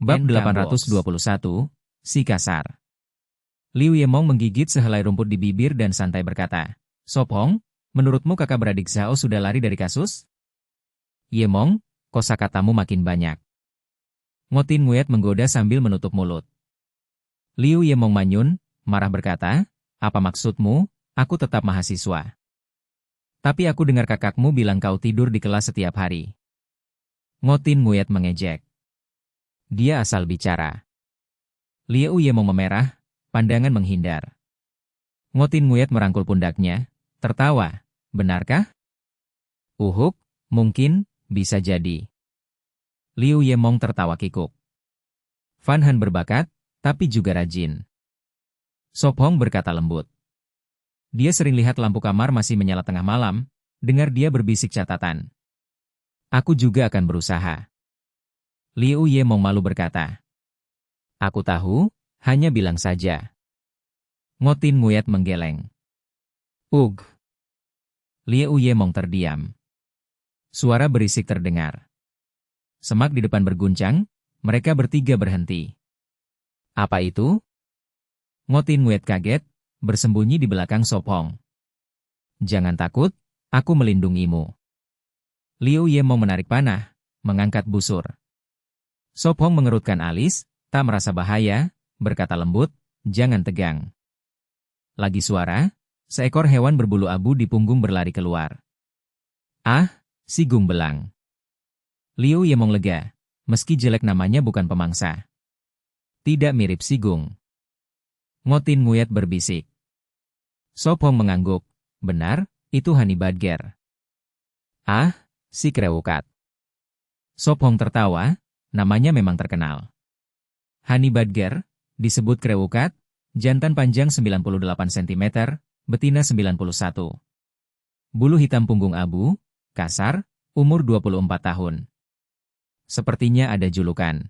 Bab 821, Si Kasar. Liu Yemong menggigit sehelai rumput di bibir dan santai berkata, "Sop Hong, menurutmu kakak beradik Zhao sudah lari dari kasus?" "Yemong, kosakatamu makin banyak." Ngotin Nguyen menggoda sambil menutup mulut. Liu Yemong manyun, marah berkata, "Apa maksudmu? Aku tetap mahasiswa. Tapi aku dengar kakakmu bilang kau tidur di kelas setiap hari." Ngotin Nguyen mengejek. Dia asal bicara. Liu Yemong memerah, pandangan menghindar. Ngotin Nguyen merangkul pundaknya, tertawa. "Benarkah?" "Uhuk, mungkin, bisa jadi." Liu Yemong tertawa kikuk. Fan Han berbakat, tapi juga rajin. Sop Hong berkata lembut. Dia sering lihat lampu kamar masih menyala tengah malam, dengar dia berbisik catatan. "Aku juga akan berusaha." Liu Yemong malu berkata. "Aku tahu, hanya bilang saja." Ngotin Nguyen menggeleng. "Ugh." Liu Yemong terdiam. Suara berisik terdengar. Semak di depan berguncang, mereka bertiga berhenti. "Apa itu?" Ngotin Nguyen kaget, bersembunyi di belakang Sop Hong. "Jangan takut, aku melindungimu." Liu Yemong menarik panah, mengangkat busur. Sop Hong mengerutkan alis, tak merasa bahaya, berkata lembut, "Jangan tegang." Lagi suara, seekor hewan berbulu abu di punggung berlari keluar. "Ah, si Gumbelang." Liu Yemong lega, meski jelek namanya bukan pemangsa. Tidak mirip si Gung. Ngotin Nguyen berbisik. Sop Hong mengangguk, "Benar, itu Honey Badger." "Ah, si Krewukat." Sop Hong tertawa, namanya memang terkenal. Honey Badger, disebut Krewukat, jantan panjang 98 cm, betina 91. Bulu hitam punggung abu, kasar, umur 24 tahun. Sepertinya ada julukan.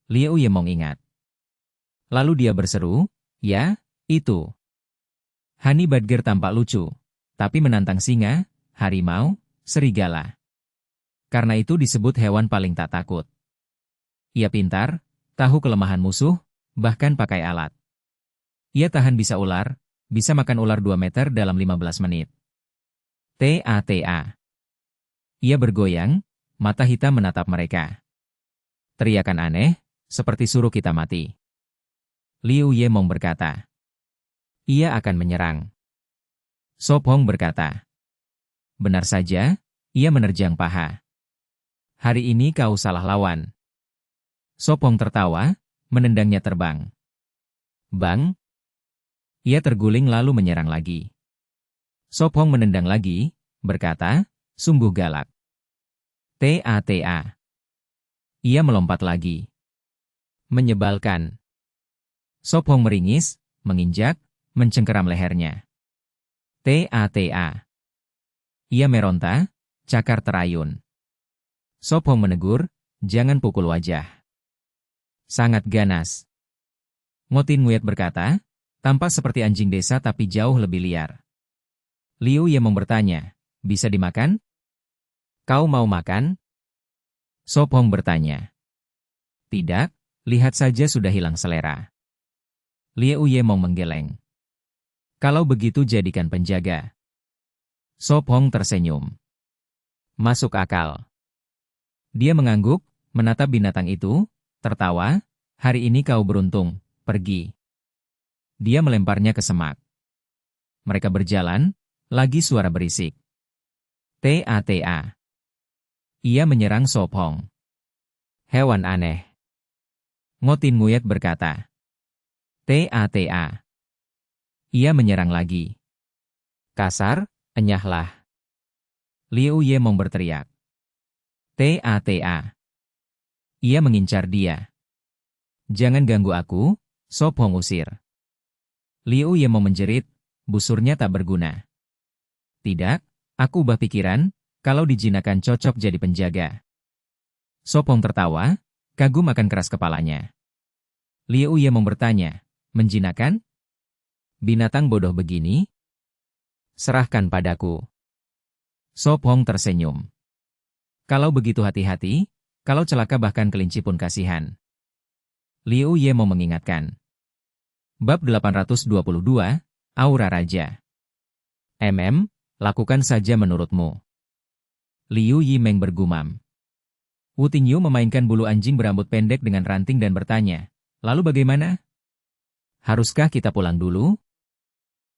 Liu Yemong ingat. Lalu dia berseru, "Ya, itu." Honey Badger tampak lucu, tapi menantang singa, harimau, serigala. Karena itu disebut hewan paling tak takut. Ia pintar, tahu kelemahan musuh, bahkan pakai alat. Ia tahan bisa ular, bisa makan ular 2 meter dalam 15 menit. Ta. Ia bergoyang, mata hitam menatap mereka. Teriakan aneh, seperti suruh kita mati. Liu Yemong berkata. "Ia akan menyerang." Sop Hong berkata. "Benar saja, ia menerjang paha. Hari ini kau salah lawan." Sop Hong tertawa, menendangnya terbang. Bang! Ia terguling lalu menyerang lagi. Sop Hong menendang lagi, berkata, sungguh galak. Ta. Ia melompat lagi. Menyebalkan. Sop Hong meringis, menginjak, mencengkeram lehernya. Ta. Ia meronta, cakar terayun. Sop Hong menegur, "Jangan pukul wajah." Sangat ganas. Ngotin Nguyen berkata, "Tampak seperti anjing desa tapi jauh lebih liar." Liu Yemong bertanya, "Bisa dimakan?" "Kau mau makan?" Sop Hong bertanya. "Tidak, lihat saja sudah hilang selera." Liu Yemong menggeleng. "Kalau begitu jadikan penjaga." Sop Hong tersenyum. Masuk akal. Dia mengangguk, menatap binatang itu, tertawa, "Hari ini kau beruntung, pergi." Dia melemparnya ke semak. Mereka berjalan, lagi suara berisik. Ta. Ia menyerang Sop Hong. Hewan aneh. Ngotin Nguyen berkata. Ta. Ia menyerang lagi. Kasar, enyahlah. Liu Yemong berteriak. Ta. Ia mengincar dia. "Jangan ganggu aku," Sop Hong usir. Liu Yemong menjerit, busurnya tak berguna. "Tidak, aku ubah pikiran, kalau dijinakan cocok jadi penjaga." Sop Hong tertawa, kagum akan keras kepalanya. Liu Yemong bertanya, "Menjinakan? Binatang bodoh begini? Serahkan padaku." Sop Hong tersenyum. "Kalau begitu hati-hati, kalau celaka bahkan kelinci pun kasihan." Liu Ye mau mengingatkan. Bab 822, Aura Raja. Lakukan saja menurutmu. Liu Yimeng bergumam. Wu Tingyu memainkan bulu anjing berambut pendek dengan ranting dan bertanya, lalu bagaimana? Haruskah kita pulang dulu?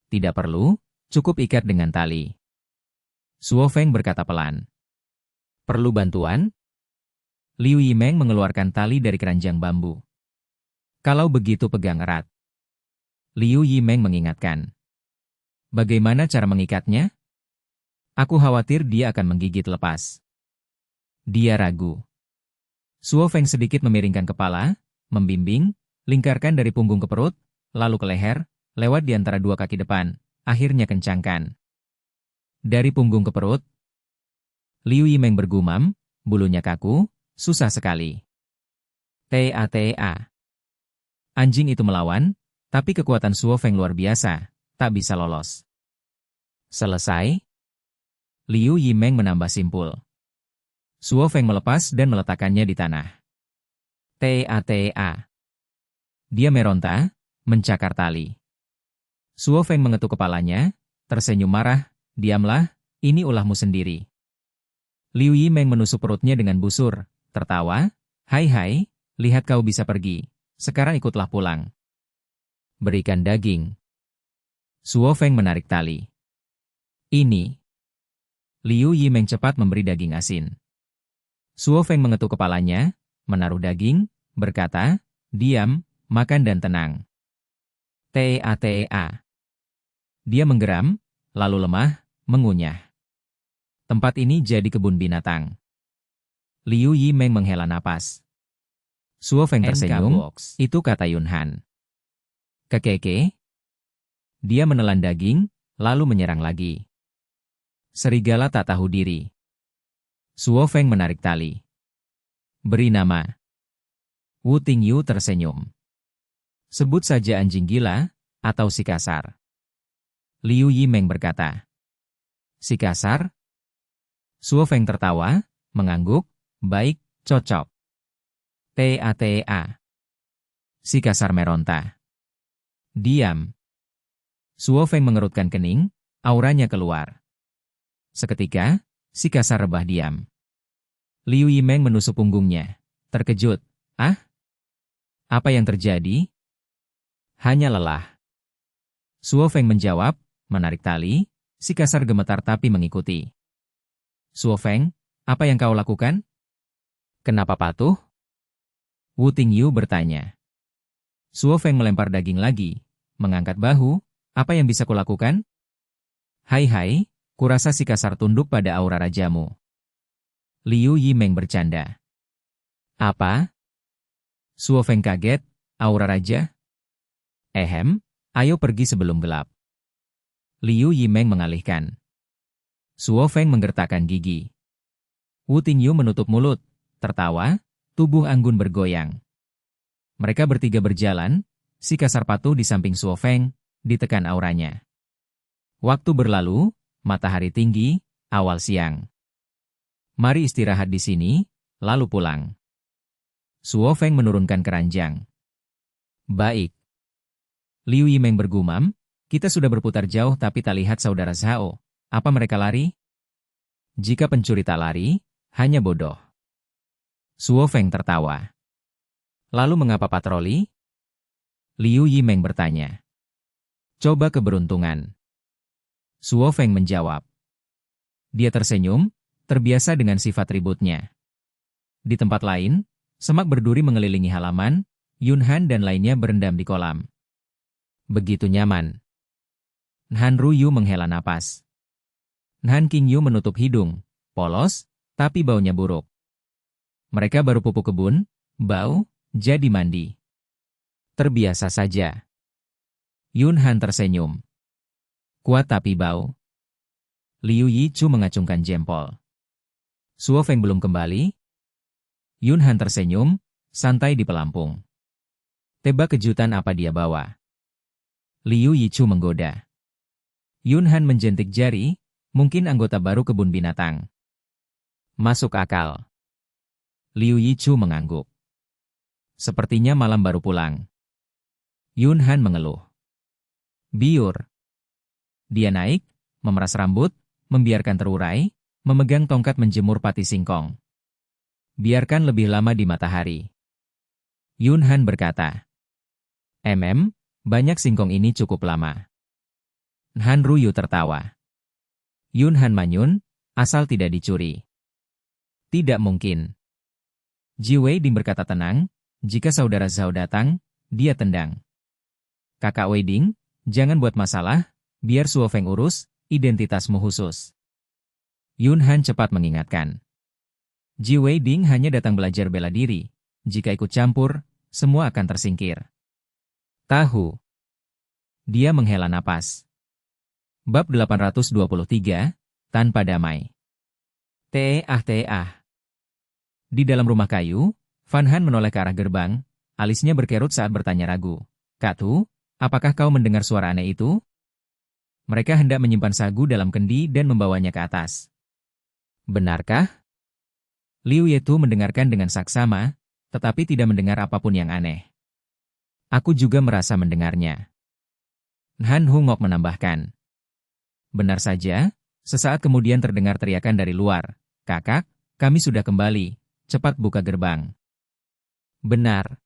Tidak perlu, cukup ikat dengan tali. Suo Feng berkata pelan. Perlu bantuan? Liu Yimeng mengeluarkan tali dari keranjang bambu. Kalau begitu pegang erat. Liu Yimeng mengingatkan. Bagaimana cara mengikatnya? Aku khawatir dia akan menggigit lepas. Dia ragu. Suo Feng sedikit memiringkan kepala, membimbing, lingkarkan dari punggung ke perut, lalu ke leher, lewat di antara dua kaki depan, akhirnya kencangkan. Dari punggung ke perut, Liu Yimeng bergumam, bulunya kaku, susah sekali. Ta. Anjing itu melawan, tapi kekuatan Suo Feng luar biasa, tak bisa lolos. Selesai? Liu Yimeng menambah simpul. Suo Feng melepas dan meletakkannya di tanah. Ta. Dia meronta, mencakar tali. Suo Feng mengetuk kepalanya, tersenyum marah, diamlah, ini ulahmu sendiri. Liu Yimeng menusuk perutnya dengan busur, tertawa, hai, lihat kau bisa pergi, sekarang ikutlah pulang. Berikan daging. Suo Feng menarik tali. Ini. Liu Yimeng cepat memberi daging asin. Suo Feng mengetuk kepalanya, menaruh daging, berkata, diam, makan dan tenang. Ta. Dia menggeram, lalu lemah, mengunyah. Tempat ini jadi kebun binatang. Liu Yimeng menghela napas. Suo Feng tersenyum, itu kata Yunhan. Kekeke. Dia menelan daging, lalu menyerang lagi. Serigala tak tahu diri. Suo Feng menarik tali. Beri nama. Wu Tingyu tersenyum. Sebut saja anjing gila, atau si kasar. Liu Yimeng berkata. Si kasar? Suo Feng tertawa, mengangguk, baik, cocok. Ta. Si kasar meronta. Diam. Suo Feng mengerutkan kening, auranya keluar. Seketika, si kasar rebah diam. Liu Yimeng menusuk punggungnya. Terkejut. Ah? Apa yang terjadi? Hanya lelah. Suo Feng menjawab, menarik tali, si kasar gemetar tapi mengikuti. Suo Feng, apa yang kau lakukan? Kenapa patuh? Wu Tingyu bertanya. Suo Feng melempar daging lagi, mengangkat bahu, apa yang bisa kulakukan? Hai, kurasa si kasar tunduk pada aura rajamu. Liu Yimeng bercanda. Apa? Suo Feng kaget, aura raja? Ayo pergi sebelum gelap. Liu Yimeng mengalihkan. Suo Feng menggertakkan gigi. Wu Tingyu menutup mulut, tertawa, tubuh anggun bergoyang. Mereka bertiga berjalan, si kasar patuh di samping Suo Feng, ditekan auranya. Waktu berlalu, matahari tinggi, awal siang. Mari istirahat di sini, lalu pulang. Suo Feng menurunkan keranjang. Baik. Liu Yimeng bergumam, kita sudah berputar jauh tapi tak lihat saudara Zhao. Apa mereka lari? Jika pencuri tak lari, hanya bodoh. Suo Feng tertawa. Lalu mengapa patroli? Liu Yimeng bertanya. Coba keberuntungan. Suo Feng menjawab. Dia tersenyum, terbiasa dengan sifat ributnya. Di tempat lain, semak berduri mengelilingi halaman, Yunhan dan lainnya berendam di kolam. Begitu nyaman. Nhan Ruyu menghela napas. Nhan Qingyu menutup hidung, polos, tapi baunya buruk. Mereka baru pupuk kebun, bau, jadi mandi. Terbiasa saja. Yunhan tersenyum. Kuat tapi bau. Liu Yichu mengacungkan jempol. Suo Feng belum kembali? Yunhan tersenyum, santai di pelampung. Tebak kejutan apa dia bawa? Liu Yichu menggoda. Yunhan menjentik jari, mungkin anggota baru kebun binatang. Masuk akal. Liu Yichu mengangguk. Sepertinya malam baru pulang. Yun Han mengeluh. Biur. Dia naik, memeras rambut, membiarkan terurai, memegang tongkat menjemur pati singkong. Biarkan lebih lama di matahari. Yun Han berkata. Banyak singkong ini cukup lama. Han Ruyu tertawa. Yun Han manyun, asal tidak dicuri. Tidak mungkin. Ji Wei Ding berkata tenang, jika saudara Zhao datang, dia tendang. Kakak Wei Ding, jangan buat masalah, biar Suo Feng urus, identitasmu khusus. Yun Han cepat mengingatkan. Ji Wei Ding hanya datang belajar bela diri, jika ikut campur, semua akan tersingkir. Tahu. Dia menghela napas. Bab 823, Tanpa Damai. Teah. Di dalam rumah kayu, Fan Han menoleh ke arah gerbang, alisnya berkerut saat bertanya ragu. Kak Tu, apakah kau mendengar suara aneh itu? Mereka hendak menyimpan sagu dalam kendi dan membawanya ke atas. Benarkah? Liu Yetu mendengarkan dengan saksama, tetapi tidak mendengar apapun yang aneh. Aku juga merasa mendengarnya. Han Hungok menambahkan. Benar saja, sesaat kemudian terdengar teriakan dari luar. Kakak, kami sudah kembali, cepat buka gerbang. Benar.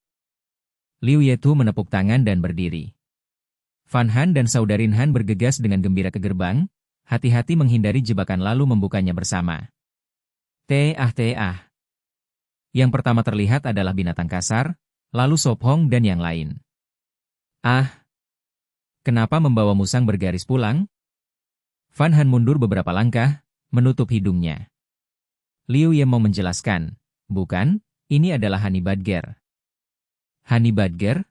Liu Yetu menepuk tangan dan berdiri. Fan Han dan Saudarin Han bergegas dengan gembira ke gerbang, hati-hati menghindari jebakan lalu membukanya bersama. Teah. Yang pertama terlihat adalah binatang kasar, lalu Sop Hong dan yang lain. Kenapa membawa musang bergaris pulang? Fan Han mundur beberapa langkah, menutup hidungnya. Liu Ye mau menjelaskan, bukan, ini adalah honey badger. Honey badger?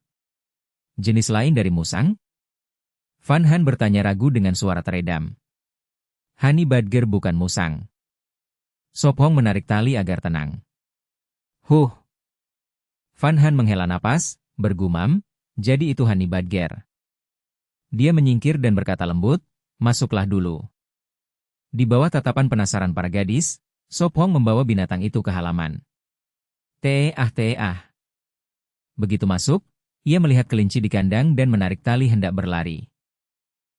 Jenis lain dari musang? Fan Han bertanya ragu dengan suara teredam. Honey badger bukan musang. Sop Hong menarik tali agar tenang. Fan Han menghela napas, bergumam, jadi itu honey badger. Dia menyingkir dan berkata lembut, masuklah dulu. Di bawah tatapan penasaran para gadis, Sop Hong membawa binatang itu ke halaman. Teah. Begitu masuk, ia melihat kelinci di kandang dan menarik tali hendak berlari.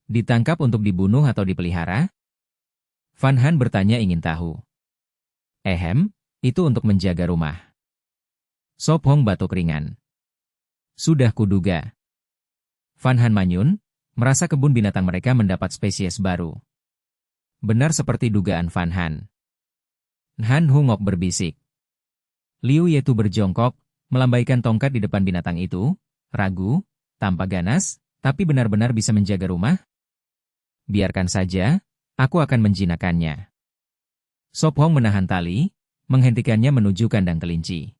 Ditangkap untuk dibunuh atau dipelihara? Fan Han bertanya ingin tahu. Itu untuk menjaga rumah. Sop Hong batuk ringan. Sudah kuduga. Fan Han manyun, merasa kebun binatang mereka mendapat spesies baru. Benar seperti dugaan Fan Han. Han Hungok berbisik. Liu Yetu berjongkok, melambaikan tongkat di depan binatang itu, ragu, tampak ganas, tapi benar-benar bisa menjaga rumah? Biarkan saja, aku akan menjinakkannya. Sop Hong menahan tali, menghentikannya menuju kandang kelinci.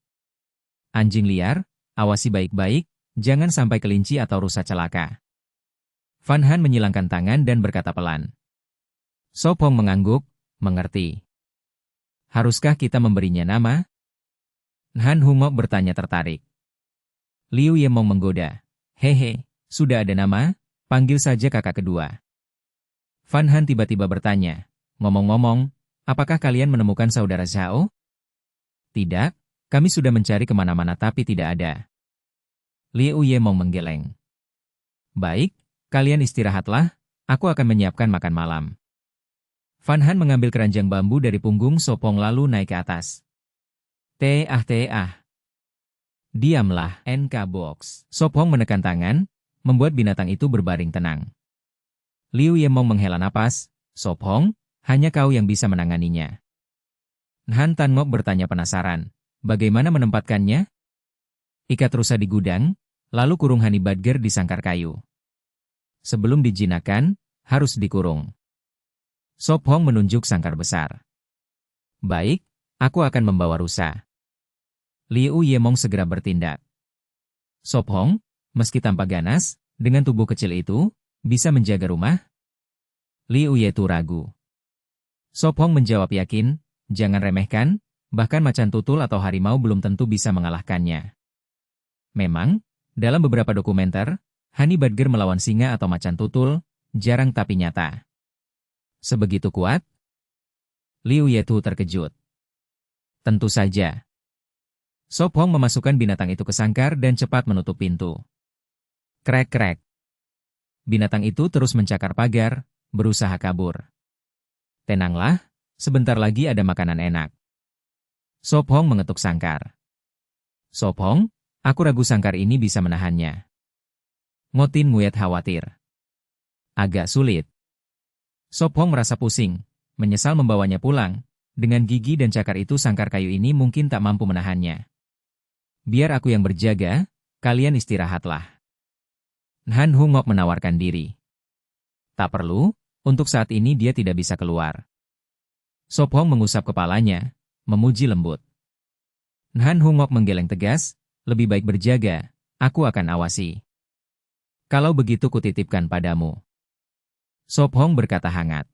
Anjing liar, awasi baik-baik, jangan sampai kelinci atau rusa celaka. Fan Han menyilangkan tangan dan berkata pelan. Sop Hong mengangguk, mengerti. Haruskah kita memberinya nama? Han Hungok bertanya tertarik. Liu Yemong menggoda. Hehe, sudah ada nama, panggil saja kakak kedua. Fan Han tiba-tiba bertanya, ngomong-ngomong, apakah kalian menemukan saudara Zhao? Tidak, kami sudah mencari kemana-mana tapi tidak ada. Liu Yemong menggeleng. Baik, kalian istirahatlah, aku akan menyiapkan makan malam. Fan Han mengambil keranjang bambu dari punggung Sop Hong lalu naik ke atas. Teah. Diamlah, NK Box. Sop Hong menekan tangan, membuat binatang itu berbaring tenang. Liu Yemong menghela napas, Sop Hong, hanya kau yang bisa menanganinya. Han Tan Ngok bertanya penasaran, bagaimana menempatkannya? Ikat rusa di gudang, lalu kurung honey badger di sangkar kayu. Sebelum dijinakkan, harus dikurung. Sop Hong menunjuk sangkar besar. Baik, aku akan membawa rusa. Liu Yemong segera bertindak. Sop Hong, meski tampak ganas, dengan tubuh kecil itu, bisa menjaga rumah? Liu Yetu ragu. Sop Hong menjawab yakin, jangan remehkan, bahkan macan tutul atau harimau belum tentu bisa mengalahkannya. Memang, dalam beberapa dokumenter, honey badger melawan singa atau macan tutul, jarang tapi nyata. Sebegitu kuat? Liu Yetu terkejut. Tentu saja. Sop Hong memasukkan binatang itu ke sangkar dan cepat menutup pintu. Krek-krek. Binatang itu terus mencakar pagar, berusaha kabur. Tenanglah, sebentar lagi ada makanan enak. Sop Hong mengetuk sangkar. Sop Hong, aku ragu sangkar ini bisa menahannya. Ngotin Nguyat khawatir. Agak sulit. Sop Hong merasa pusing, menyesal membawanya pulang. Dengan gigi dan cakar itu sangkar kayu ini mungkin tak mampu menahannya. Biar aku yang berjaga, kalian istirahatlah. Han Hungok menawarkan diri. Tak perlu, untuk saat ini dia tidak bisa keluar. Sop Hong mengusap kepalanya, memuji lembut. Han Hungok menggeleng tegas, lebih baik berjaga, aku akan awasi. Kalau begitu kutitipkan padamu. Sop Hong berkata hangat.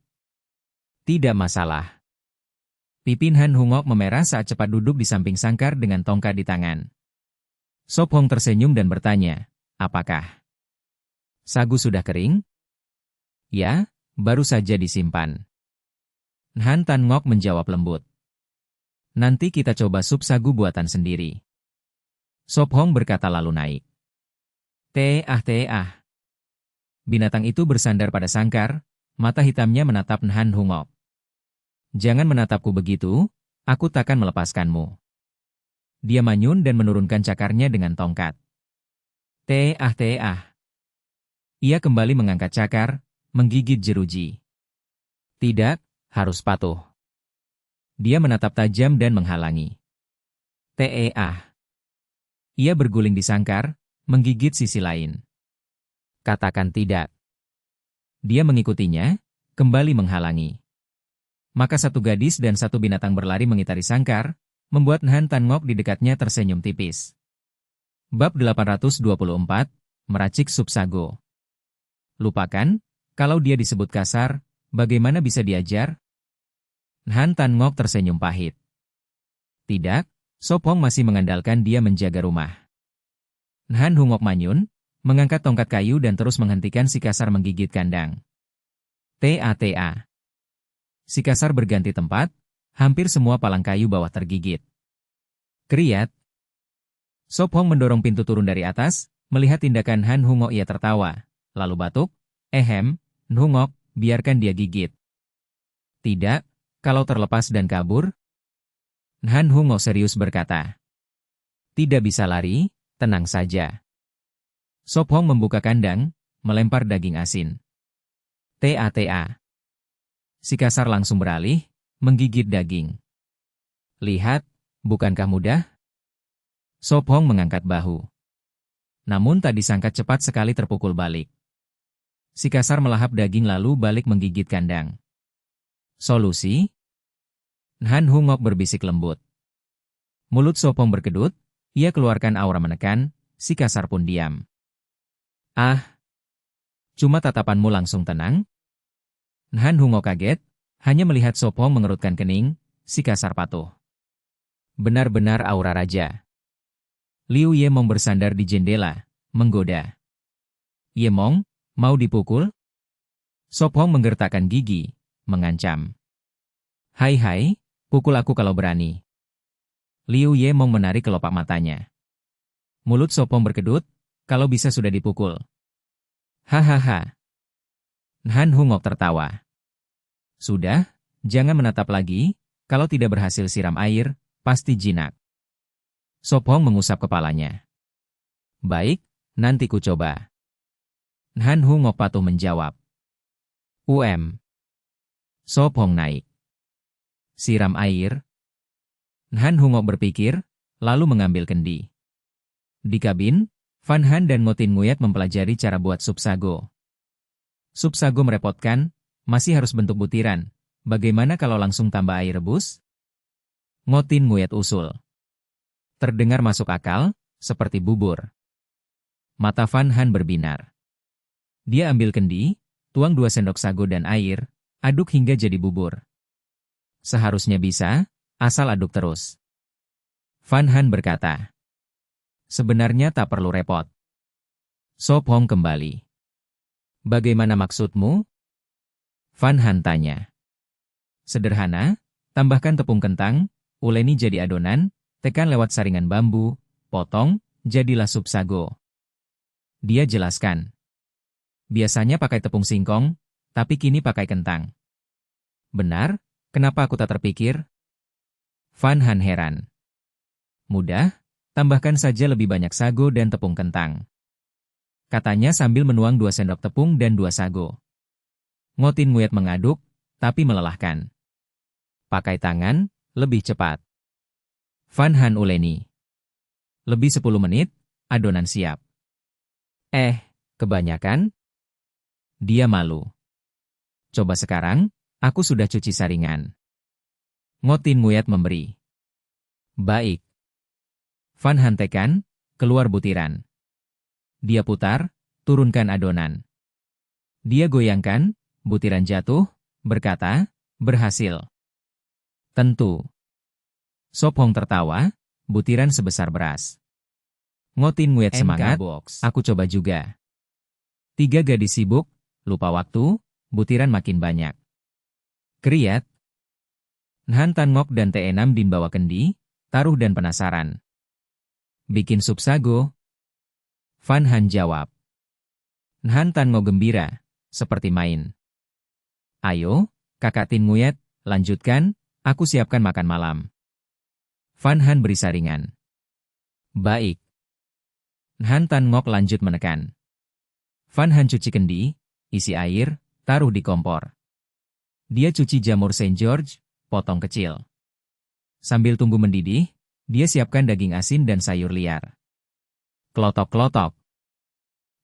Tidak masalah. Pipi Han Hungok memerah saat cepat duduk di samping sangkar dengan tongkat di tangan. Sop Hong tersenyum dan bertanya, apakah sagu sudah kering? Ya, baru saja disimpan. Han Tan Ngok menjawab lembut. Nanti kita coba sup sagu buatan sendiri. Sop Hong berkata lalu naik. Teah. Binatang itu bersandar pada sangkar, mata hitamnya menatap Han Hungok. Jangan menatapku begitu, aku takkan melepaskanmu. Dia manyun dan menurunkan cakarnya dengan tongkat. Teah. Ia kembali mengangkat cakar, menggigit jeruji. Tidak, harus patuh. Dia menatap tajam dan menghalangi. Teah. Ia berguling di sangkar, menggigit sisi lain. Katakan tidak. Dia mengikutinya, kembali menghalangi. Maka satu gadis dan satu binatang berlari mengitari sangkar, membuat Han Tan Ngok di dekatnya tersenyum tipis. Bab 824, Meracik Sup Sago. Lupakan, kalau dia disebut kasar, bagaimana bisa diajar? Han Tan Ngok tersenyum pahit. Tidak, Sop Hong masih mengandalkan dia menjaga rumah. Han Hungok manyun, mengangkat tongkat kayu dan terus menghentikan si kasar menggigit kandang. Ta. Si kasar berganti tempat, hampir semua palang kayu bawah tergigit. Kriat. Sop Hong mendorong pintu turun dari atas, melihat tindakan Han Hungok ia tertawa, lalu batuk, Hungok, biarkan dia gigit. Tidak, kalau terlepas dan kabur? Han Hungok serius berkata. Tidak bisa lari, tenang saja. Sop Hong membuka kandang, melempar daging asin. Ta. Si kasar langsung beralih, menggigit daging. Lihat, bukankah mudah? Sop Hong mengangkat bahu. Namun tak disangka cepat sekali terpukul balik. Si kasar melahap daging lalu balik menggigit kandang. Solusi? Han Hungok berbisik lembut. Mulut Sop Hong berkedut, ia keluarkan aura menekan, si kasar pun diam. Ah! Cuma tatapanmu langsung tenang? Han Hungok kaget, hanya melihat Sop Hong mengerutkan kening, si kasar patuh. Benar-benar aura raja. Liu Yemong bersandar di jendela, menggoda. Yemong, mau dipukul? Sop Hong menggertakkan gigi, mengancam. Hai, pukul aku kalau berani. Liu Yemong menarik kelopak matanya. Mulut Sop Hong berkedut, kalau bisa sudah dipukul. Hahaha. Han Hungok tertawa. Sudah, jangan menatap lagi, kalau tidak berhasil siram air, pasti jinak. Sop Hong mengusap kepalanya. Baik, nanti ku coba. Han Hungok patuh menjawab. Sop Hong naik. Siram air. Han Hungok berpikir, lalu mengambil kendi. Di kabin, Fan Han dan Ngotin Nguyat mempelajari cara buat sup sago. Sup sago merepotkan, masih harus bentuk butiran. Bagaimana kalau langsung tambah air rebus? Ngotin Nguyat usul. Terdengar masuk akal, seperti bubur. Mata Fan Han berbinar. Dia ambil kendi, tuang 2 sendok sago dan air, aduk hingga jadi bubur. Seharusnya bisa, asal aduk terus. Fan Han berkata. Sebenarnya tak perlu repot. Sop Hong kembali. Bagaimana maksudmu? Fan Han tanya. Sederhana, tambahkan tepung kentang, uleni jadi adonan, Tekan lewat saringan bambu, potong, jadilah sup sago. Dia jelaskan. Biasanya pakai tepung singkong, tapi kini pakai kentang. Benar? Kenapa aku tak terpikir? Van Han heran. Mudah, tambahkan saja lebih banyak sago dan tepung kentang. Katanya sambil menuang 2 sendok tepung dan 2 sago. Ngotin Nguyet mengaduk, tapi melelahkan. Pakai tangan, lebih cepat. Van Han uleni. Lebih 10 menit, adonan siap. Kebanyakan? Dia malu. Coba sekarang, aku sudah cuci saringan. Ngotin Nguyet memberi. Baik. Van Han tekan, keluar butiran. Dia putar, turunkan adonan. Dia goyangkan, butiran jatuh, berkata, berhasil. Tentu. Sop Hong tertawa, butiran sebesar beras. Ngotin Nguyet semangat, aku coba juga. 3 gadis sibuk, lupa waktu, butiran makin banyak. Kriat. Nhan Tan Ngok dan Te Enam Din bawa kendi, taruh dan penasaran. Bikin sup sago? Van Han jawab. Nhan Tan Ngok gembira, seperti main. Ayo, kakak Tin Nguyet, lanjutkan, aku siapkan makan malam. Van Han beri saringan. Baik. Nhan Tan Ngok lanjut menekan. Van Han cuci kendi, isi air, taruh di kompor. Dia cuci jamur Saint George, potong kecil. Sambil tunggu mendidih, dia siapkan daging asin dan sayur liar. Klotok-klotok.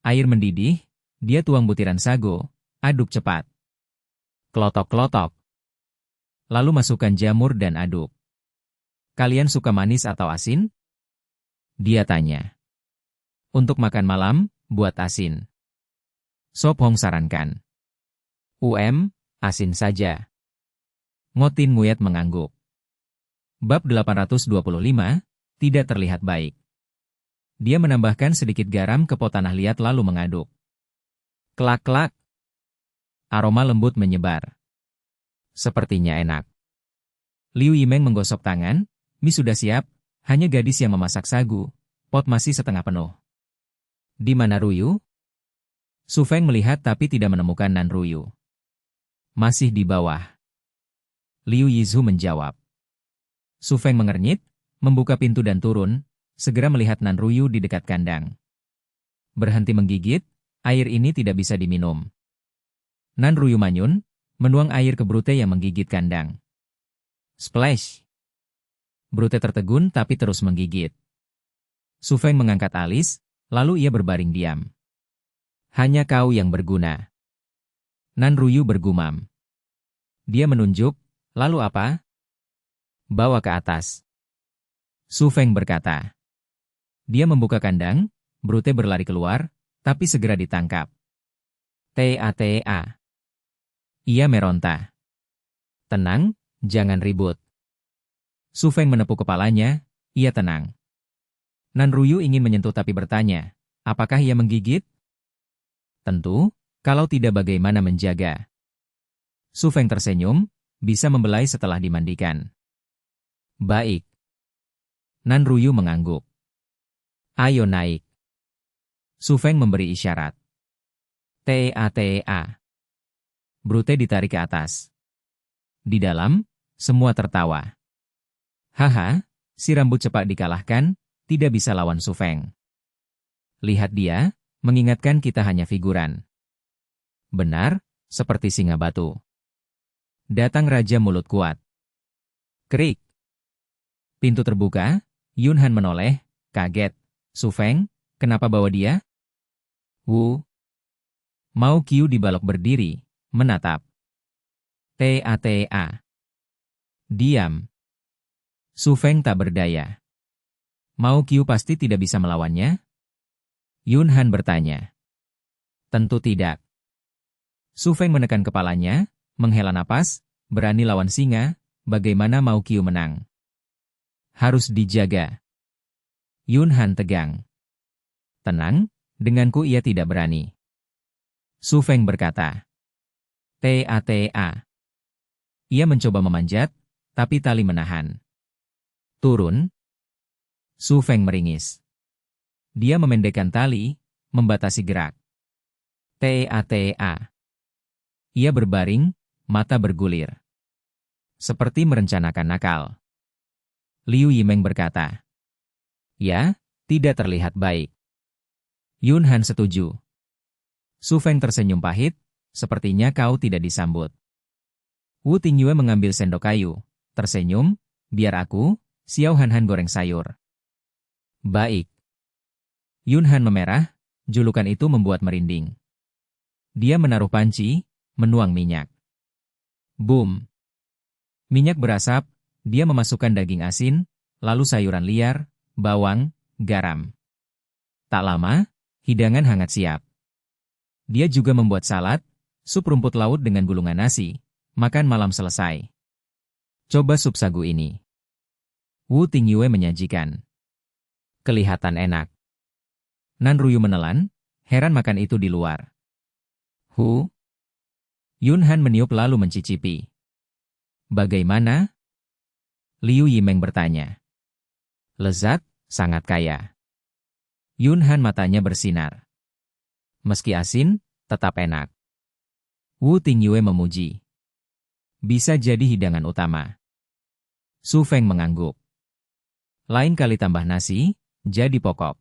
Air mendidih, dia tuang butiran sago, aduk cepat. Klotok-klotok. Lalu masukkan jamur dan aduk. Kalian suka manis atau asin? Dia tanya. Untuk makan malam, buat asin. Sop Hong sarankan. Asin saja. Ngotin Nguyet mengangguk. Bab 825, tidak terlihat baik. Dia menambahkan sedikit garam ke pot tanah liat lalu mengaduk. Klak-klak. Aroma lembut menyebar. Sepertinya enak. Liu Yimeng menggosok tangan, mie sudah siap, hanya gadis yang memasak sagu, pot masih setengah penuh. Di mana Ruyu? Su Feng melihat tapi tidak menemukan Nan Ruyu. Masih di bawah. Liu Yizhu menjawab. Su Feng mengernyit, membuka pintu dan turun, segera melihat Nan Ruyu di dekat kandang. Berhenti menggigit, air ini tidak bisa diminum. Nan Ruyu manyun, menuang air ke Brute yang menggigit kandang. Splash! Brute tertegun tapi terus menggigit. Su Feng mengangkat alis, lalu ia berbaring diam. Hanya kau yang berguna. Nan Ruyu bergumam. Dia menunjuk, lalu apa? Bawa ke atas. Su Feng berkata. Dia membuka kandang, Brute berlari keluar, tapi segera ditangkap. Ta. Ia meronta. Tenang, jangan ribut. Su Feng menepuk kepalanya, ia tenang. Nan Ruyu ingin menyentuh tapi bertanya, apakah ia menggigit? Tentu, kalau tidak bagaimana menjaga. Su Feng tersenyum, bisa membelai setelah dimandikan. Baik. Nan Ruyu mengangguk. Ayo naik. Su Feng memberi isyarat. Ta. Brute ditarik ke atas. Di dalam, semua tertawa. Haha, si rambut cepat dikalahkan, tidak bisa lawan Su Feng. Lihat dia, mengingatkan kita hanya figuran. Benar, seperti singa batu. Datang Raja Mulut Kuat. Krik. Pintu terbuka, Yun Han menoleh, kaget. Su Feng, kenapa bawa dia? Wu. Mau Qiu dibalok berdiri, menatap. Ta. Diam. Su Feng tak berdaya. Mau Qiu pasti tidak bisa melawannya? Yun Han bertanya. Tentu tidak. Su Feng menekan kepalanya, menghela napas, berani lawan singa, bagaimana mau Qiu menang? Harus dijaga. Yun Han tegang. Tenang, denganku ia tidak berani. Su Feng berkata. Ta. Ia mencoba memanjat, tapi tali menahan. Turun. Su Feng meringis. Dia memendekkan tali, membatasi gerak. Ta. Ia berbaring, mata bergulir. Seperti merencanakan nakal. Liu Yimeng berkata. Ya, tidak terlihat baik. Yun Han setuju. Su Feng tersenyum pahit, sepertinya kau tidak disambut. Wu Tingyue mengambil sendok kayu, tersenyum, biar aku, Xiao Han Han goreng sayur. Baik. Yun Han memerah, julukan itu membuat merinding. Dia menaruh panci, menuang minyak. Boom. Minyak berasap, dia memasukkan daging asin, lalu sayuran liar, bawang, garam. Tak lama, hidangan hangat siap. Dia juga membuat salad, sup rumput laut dengan gulungan nasi. Makan malam selesai. Coba sup sagu ini. Wu Tingyue menyajikan. Kelihatan enak. Nan Ruyu menelan, heran makan itu di luar. Yun Han meniup lalu mencicipi. Bagaimana? Liu Yimeng bertanya. Lezat, sangat kaya. Yun Han matanya bersinar. Meski asin, tetap enak. Wu Tingyue memuji. Bisa jadi hidangan utama. Su Feng mengangguk. Lain kali tambah nasi, jadi pokok.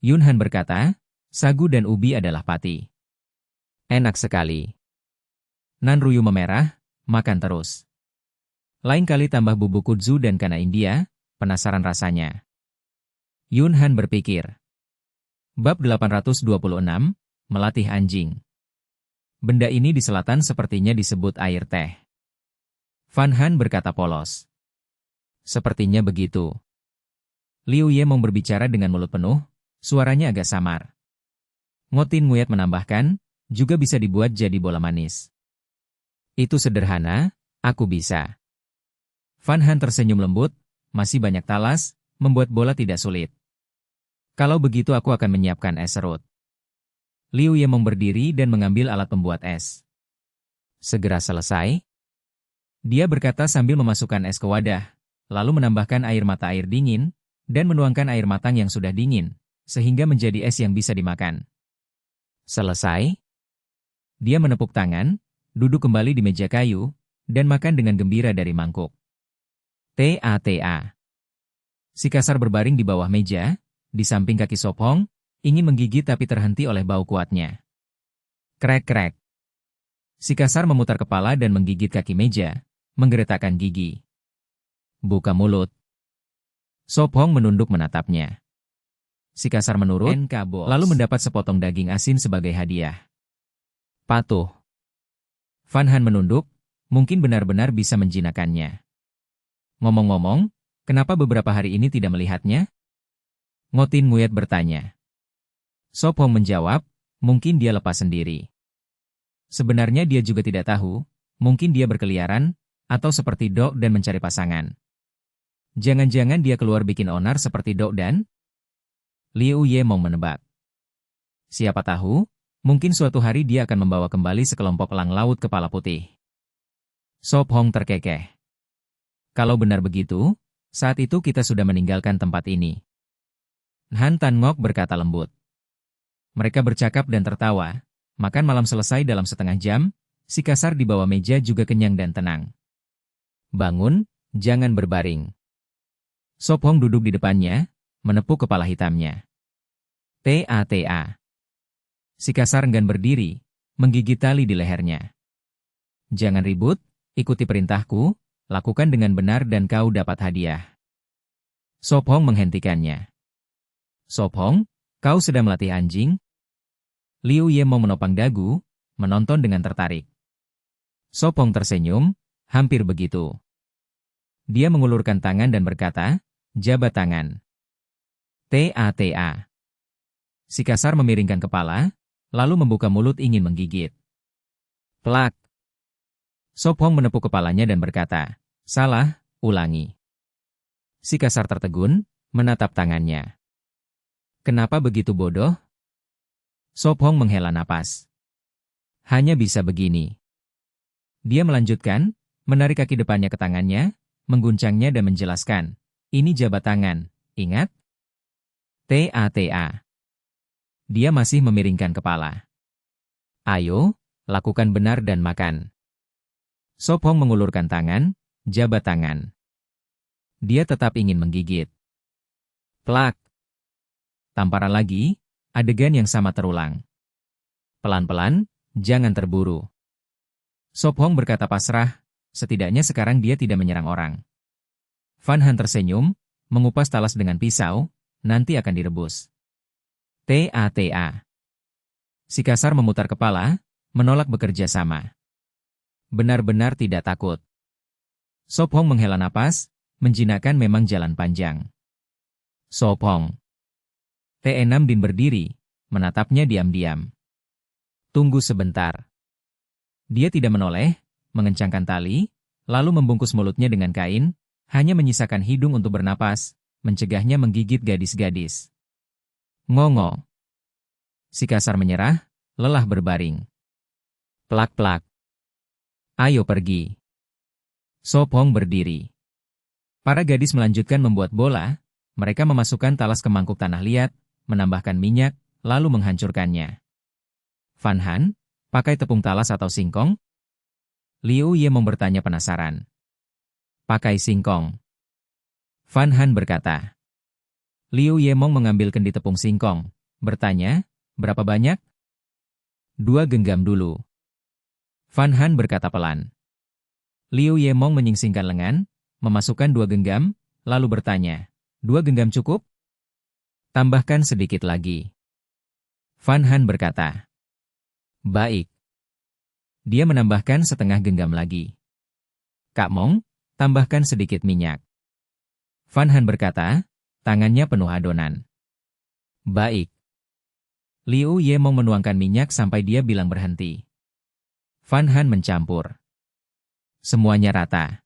Yun Han berkata, sagu dan ubi adalah pati. Enak sekali. Nan Ruyu memerah, makan terus. Lain kali tambah bubuk kudzu dan kana India, penasaran rasanya. Yun Han berpikir. Bab 826, melatih anjing. Benda ini di selatan sepertinya disebut air teh. Fan Han berkata polos. Sepertinya begitu. Liu Yimeng berbicara dengan mulut penuh, suaranya agak samar. Ngotin Nguyat menambahkan, juga bisa dibuat jadi bola manis. Itu sederhana, aku bisa. Fan Han tersenyum lembut, masih banyak talas, membuat bola tidak sulit. Kalau begitu aku akan menyiapkan es serut. Liu Yimeng berdiri dan mengambil alat pembuat es. Segera selesai. Dia berkata sambil memasukkan es ke wadah, lalu menambahkan air mata air dingin, dan menuangkan air matang yang sudah dingin, sehingga menjadi es yang bisa dimakan. Selesai. Dia menepuk tangan, duduk kembali di meja kayu, dan makan dengan gembira dari mangkuk. Ta. Si kasar berbaring di bawah meja, di samping kaki Sophong, ingin menggigit tapi terhenti oleh bau kuatnya. Krek-krek. Si kasar memutar kepala dan menggigit kaki meja, menggeretakkan gigi. Buka mulut. Sophong menunduk menatapnya. Si kasar menurut, lalu mendapat sepotong daging asin sebagai hadiah. Patuh. Fan Han menunduk, mungkin benar-benar bisa menjinakkannya. Ngomong-ngomong, kenapa beberapa hari ini tidak melihatnya? Ngotin Nguyat bertanya. Sophong menjawab, mungkin dia lepas sendiri. Sebenarnya dia juga tidak tahu, mungkin dia berkeliaran, atau seperti Dok dan mencari pasangan. Jangan-jangan dia keluar bikin onar seperti Dok dan? Liu Yimeng menebak. Siapa tahu, mungkin suatu hari dia akan membawa kembali sekelompok elang laut kepala putih. Sophong terkekeh. Kalau benar begitu, saat itu kita sudah meninggalkan tempat ini. Han Tan Ngok berkata lembut. Mereka bercakap dan tertawa, makan malam selesai dalam setengah jam, si kasar di bawah meja juga kenyang dan tenang. Bangun, jangan berbaring. Sophong duduk di depannya, menepuk kepala hitamnya. Ta. Si kasar enggan berdiri, menggigit tali di lehernya. Jangan ribut, ikuti perintahku, lakukan dengan benar dan kau dapat hadiah. Sophong menghentikannya. Sophong, kau sedang melatih anjing? Liu Yimeng menopang dagu, menonton dengan tertarik. Sophong tersenyum, hampir begitu. Dia mengulurkan tangan dan berkata, jabat tangan. Ta. Si kasar memiringkan kepala, lalu membuka mulut ingin menggigit. Plak. Sophong menepuk kepalanya dan berkata, salah, ulangi. Si kasar tertegun, menatap tangannya. Kenapa begitu bodoh? Sophong menghela napas. Hanya bisa begini. Dia melanjutkan, menarik kaki depannya ke tangannya, mengguncangnya dan menjelaskan, ini jabat tangan, Ingat? TATA. Dia masih memiringkan kepala. Ayo, lakukan benar dan makan. Sophong mengulurkan tangan, jabat tangan. Dia tetap ingin menggigit. Plak. Tamparan lagi, adegan yang sama terulang. Pelan-pelan, jangan terburu. Sophong berkata pasrah, setidaknya sekarang dia tidak menyerang orang. Van Han tersenyum, mengupas talas dengan pisau, nanti akan direbus. TATA. Si kasar memutar kepala, menolak bekerja sama. Benar-benar tidak takut. Sophong menghela napas, menjinakkan memang jalan panjang. Sophong. T6 Din berdiri, menatapnya diam-diam. Tunggu sebentar. Dia tidak menoleh, mengencangkan tali, lalu membungkus mulutnya dengan kain, hanya menyisakan hidung untuk bernapas, mencegahnya menggigit gadis-gadis. Ngongo. Si kasar menyerah, lelah berbaring. Plak-plak. Ayo pergi. Sophong berdiri. Para gadis melanjutkan membuat bola, mereka memasukkan talas ke mangkuk tanah liat, menambahkan minyak, lalu menghancurkannya. Van Han, pakai tepung talas atau singkong? Liu Yemong bertanya penasaran. Pakai singkong. Van Han berkata. Liu Yemong mengambil kendi tepung singkong, bertanya, berapa banyak? 2 genggam dulu. Van Han berkata pelan. Liu Yemong menyingsingkan lengan, memasukkan 2 genggam, lalu bertanya, 2 genggam cukup? Tambahkan sedikit lagi. Van Han berkata. Baik. Dia menambahkan setengah genggam lagi. Kak Mong, tambahkan sedikit minyak. Van Han berkata, tangannya penuh adonan. Baik. Liu Yemong menuangkan minyak sampai dia bilang berhenti. Van Han mencampur. Semuanya rata.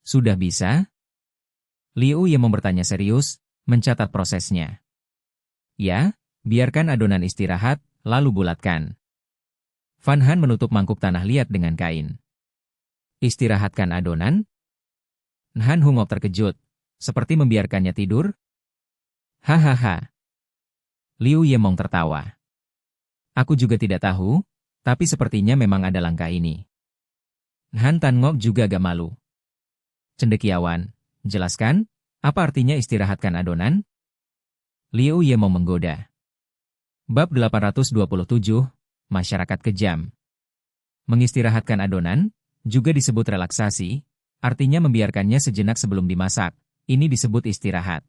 Sudah bisa? Liu Yemong bertanya serius, mencatat prosesnya. Ya, biarkan adonan istirahat, lalu bulatkan. Van Han menutup mangkuk tanah liat dengan kain. Istirahatkan adonan? Han Hungok terkejut, seperti membiarkannya tidur. Hahaha. Liu Yemong tertawa. Aku juga tidak tahu, tapi sepertinya memang ada langkah ini. Han Tan Ngok juga agak malu. Cendekiawan, jelaskan, apa artinya istirahatkan adonan? Liu Yemong menggoda. Bab 827, Masyarakat Kejam. Mengistirahatkan adonan, juga disebut relaksasi, artinya membiarkannya sejenak sebelum dimasak. Ini disebut istirahat.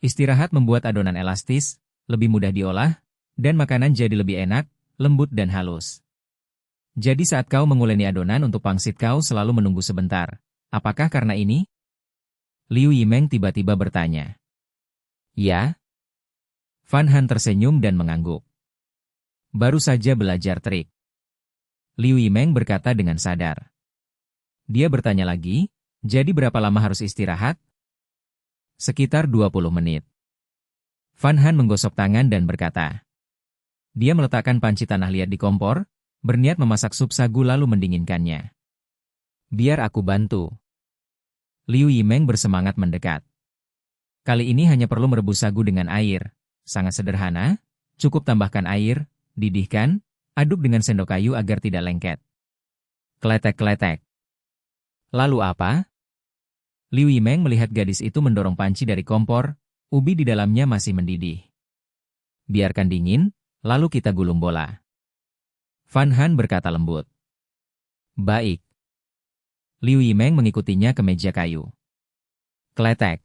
Istirahat membuat adonan elastis, lebih mudah diolah, dan makanan jadi lebih enak, lembut dan halus. Jadi saat kau menguleni adonan untuk pangsit kau selalu menunggu sebentar. Apakah karena ini? Liu Yimeng tiba-tiba bertanya. Ya. Van Han tersenyum dan mengangguk. Baru saja belajar trik. Liu Yimeng berkata dengan sadar. Dia bertanya lagi, jadi berapa lama harus istirahat? Sekitar 20 menit. Van Han menggosok tangan dan berkata. Dia meletakkan panci tanah liat di kompor, berniat memasak sup sagu lalu mendinginkannya. Biar aku bantu. Liu Yimeng bersemangat mendekat. Kali ini hanya perlu merebus sagu dengan air. Sangat sederhana, cukup tambahkan air, didihkan, aduk dengan sendok kayu agar tidak lengket. Kletek-kletek. Lalu apa? Liu Yimeng melihat gadis itu mendorong panci dari kompor, ubi di dalamnya masih mendidih. Biarkan dingin, lalu kita gulung bola. Van Han berkata lembut. Baik. Liu Yimeng mengikutinya ke meja kayu. Kletek.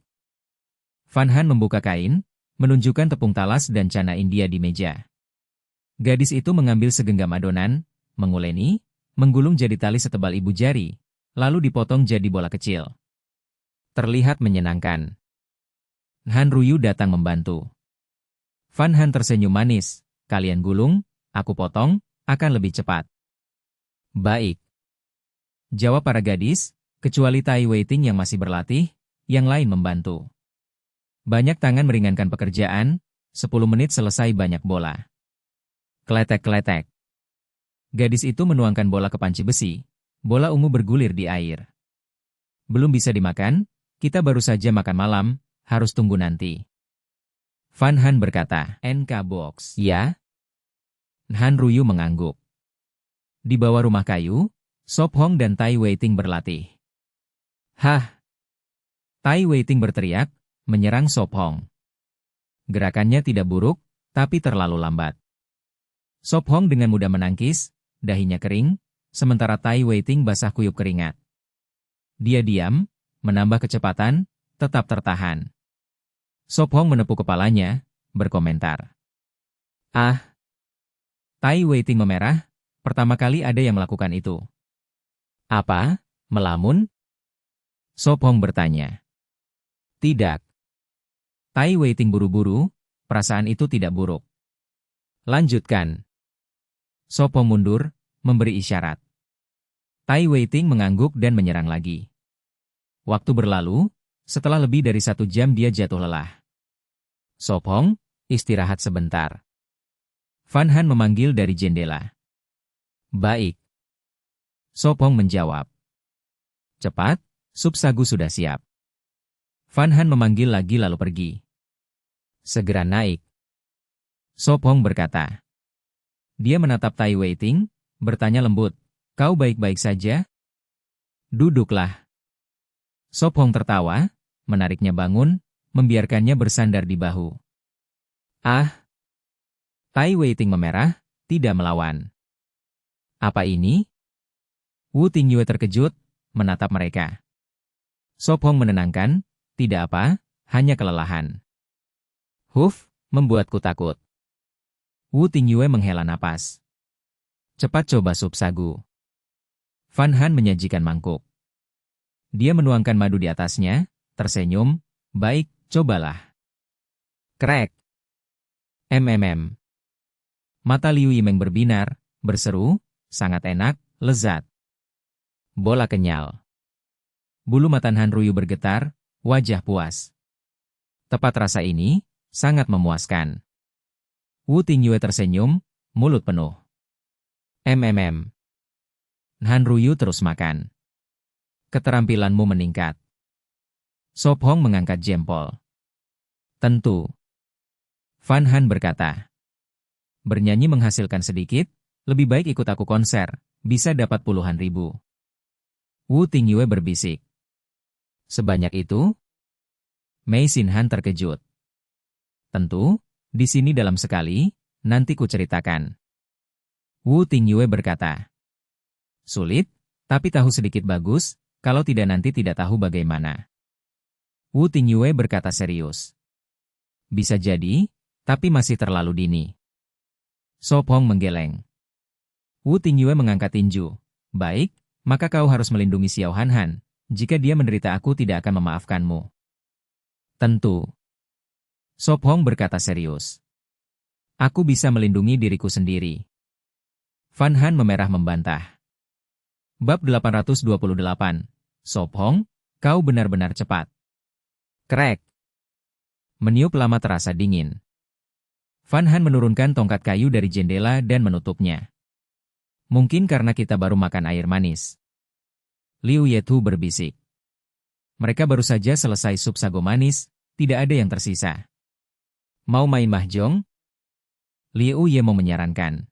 Van Han membuka kain, menunjukkan tepung talas dan cana India di meja. Gadis itu mengambil segenggam adonan, menguleni, menggulung jadi tali setebal ibu jari, lalu dipotong jadi bola kecil. Terlihat menyenangkan. Han Ruyu datang membantu. Van Han tersenyum manis, kalian gulung, aku potong, akan lebih cepat. Baik. Jawab para gadis, kecuali Tai Weiting yang masih berlatih, yang lain membantu. Banyak tangan meringankan pekerjaan, 10 menit selesai banyak bola. Kletek-kletek. Gadis itu menuangkan bola ke panci besi, bola ungu bergulir di air. Belum bisa dimakan, kita baru saja makan malam, harus tunggu nanti. Van Han berkata, NK Box. Ya? Han Ruyu mengangguk. Di bawah rumah kayu, Sop Hong dan Tai Weiting berlatih. Hah! Tai Weiting berteriak, menyerang Sop Hong. Gerakannya tidak buruk, tapi terlalu lambat. Sop Hong dengan mudah menangkis, dahinya kering, sementara Tai Weiting basah kuyup keringat. Dia diam, menambah kecepatan, tetap tertahan. Sop Hong menepuk kepalanya, berkomentar. Ah! Tai Weiting memerah, pertama kali ada yang melakukan itu. Apa? Melamun? Sop Hong bertanya. Tidak. Tai Weiting buru-buru, perasaan itu tidak buruk. Lanjutkan. Sop Hong mundur, memberi isyarat. Tai Weiting mengangguk dan menyerang lagi. Waktu berlalu, setelah lebih dari 1 jam dia jatuh lelah. Sop Hong, istirahat sebentar. Van Han memanggil dari jendela. Baik. Sop Hong menjawab. Cepat, sup sagu sudah siap. Van Han memanggil lagi lalu pergi. Segera naik. Sop Hong berkata. Dia menatap Tai Weiting, bertanya lembut, kau baik-baik saja? Duduklah. Sop Hong tertawa, menariknya bangun, membiarkannya bersandar di bahu. Ah! Tai Weiting memerah, tidak melawan. Apa ini? Wu Tingyue terkejut, menatap mereka. Sop Hong menenangkan, tidak apa, hanya kelelahan. Huf, membuatku takut. Wu Tingyue menghela napas. Cepat coba sup sagu. Van Han menyajikan mangkuk. Dia menuangkan madu di atasnya, tersenyum, baik, cobalah. Krek. Mata Liu Yimeng berbinar, berseru, sangat enak, lezat. Bola kenyal. Bulu mata Han Ruyu bergetar, wajah puas. Tepat rasa ini, sangat memuaskan. Wu Tingyue tersenyum, mulut penuh. Han Ruyu terus makan. Keterampilanmu meningkat. Sop Hong mengangkat jempol. Tentu. Van Han berkata. Bernyanyi menghasilkan sedikit, lebih baik ikut aku konser, bisa dapat puluhan ribu. Wu Tingyue berbisik. Sebanyak itu? Mei Xin Han terkejut. Tentu, di sini dalam sekali, nanti ku ceritakan. Wu Tingyue berkata. Sulit, tapi tahu sedikit bagus, kalau tidak nanti tidak tahu bagaimana. Wu Tingyue berkata serius. Bisa jadi, tapi masih terlalu dini. Sop Hong menggeleng. Wu Tingyue mengangkat tinju. Baik, maka kau harus melindungi Xiao Han Han. Jika dia menderita aku tidak akan memaafkanmu. Tentu. Sop Hong berkata serius. Aku bisa melindungi diriku sendiri. Van Han memerah membantah. Bab 828. Sop Hong, kau benar-benar cepat. Krek. Meniup lama terasa dingin. Van Han menurunkan tongkat kayu dari jendela dan menutupnya. Mungkin karena kita baru makan air manis. Liu Yetu berbisik. Mereka baru saja selesai sup sago manis, tidak ada yang tersisa. Mau main mahjong? Liu Ye mau menyarankan.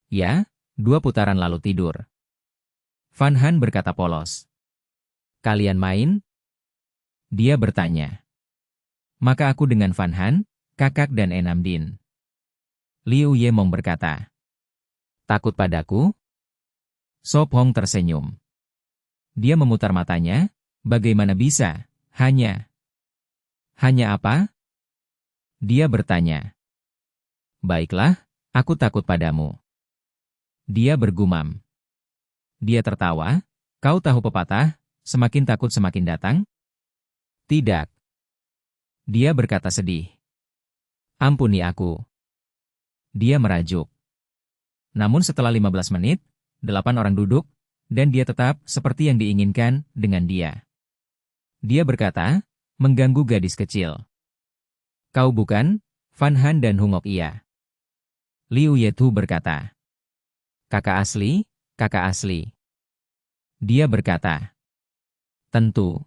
Ya, 2 putaran lalu tidur. Van Han berkata polos. Kalian main? Dia bertanya. Maka aku dengan Van Han, Kakak dan Enam Din. Liu Ye Mong berkata. Takut padaku? Sop Hong tersenyum. Dia memutar matanya, bagaimana bisa, hanya apa? Dia bertanya. Baiklah, aku takut padamu. Dia bergumam. Dia tertawa, kau tahu pepatah, semakin takut semakin datang? Tidak. Dia berkata sedih. Ampuni aku. Dia merajuk. Namun setelah 15 menit, 8 orang duduk, dan dia tetap seperti yang diinginkan dengan dia. Dia berkata, mengganggu gadis kecil. Kau bukan? Van Han dan Hungok iya. Liu Yetu berkata. Kakak asli, kakak asli. Dia berkata. Tentu.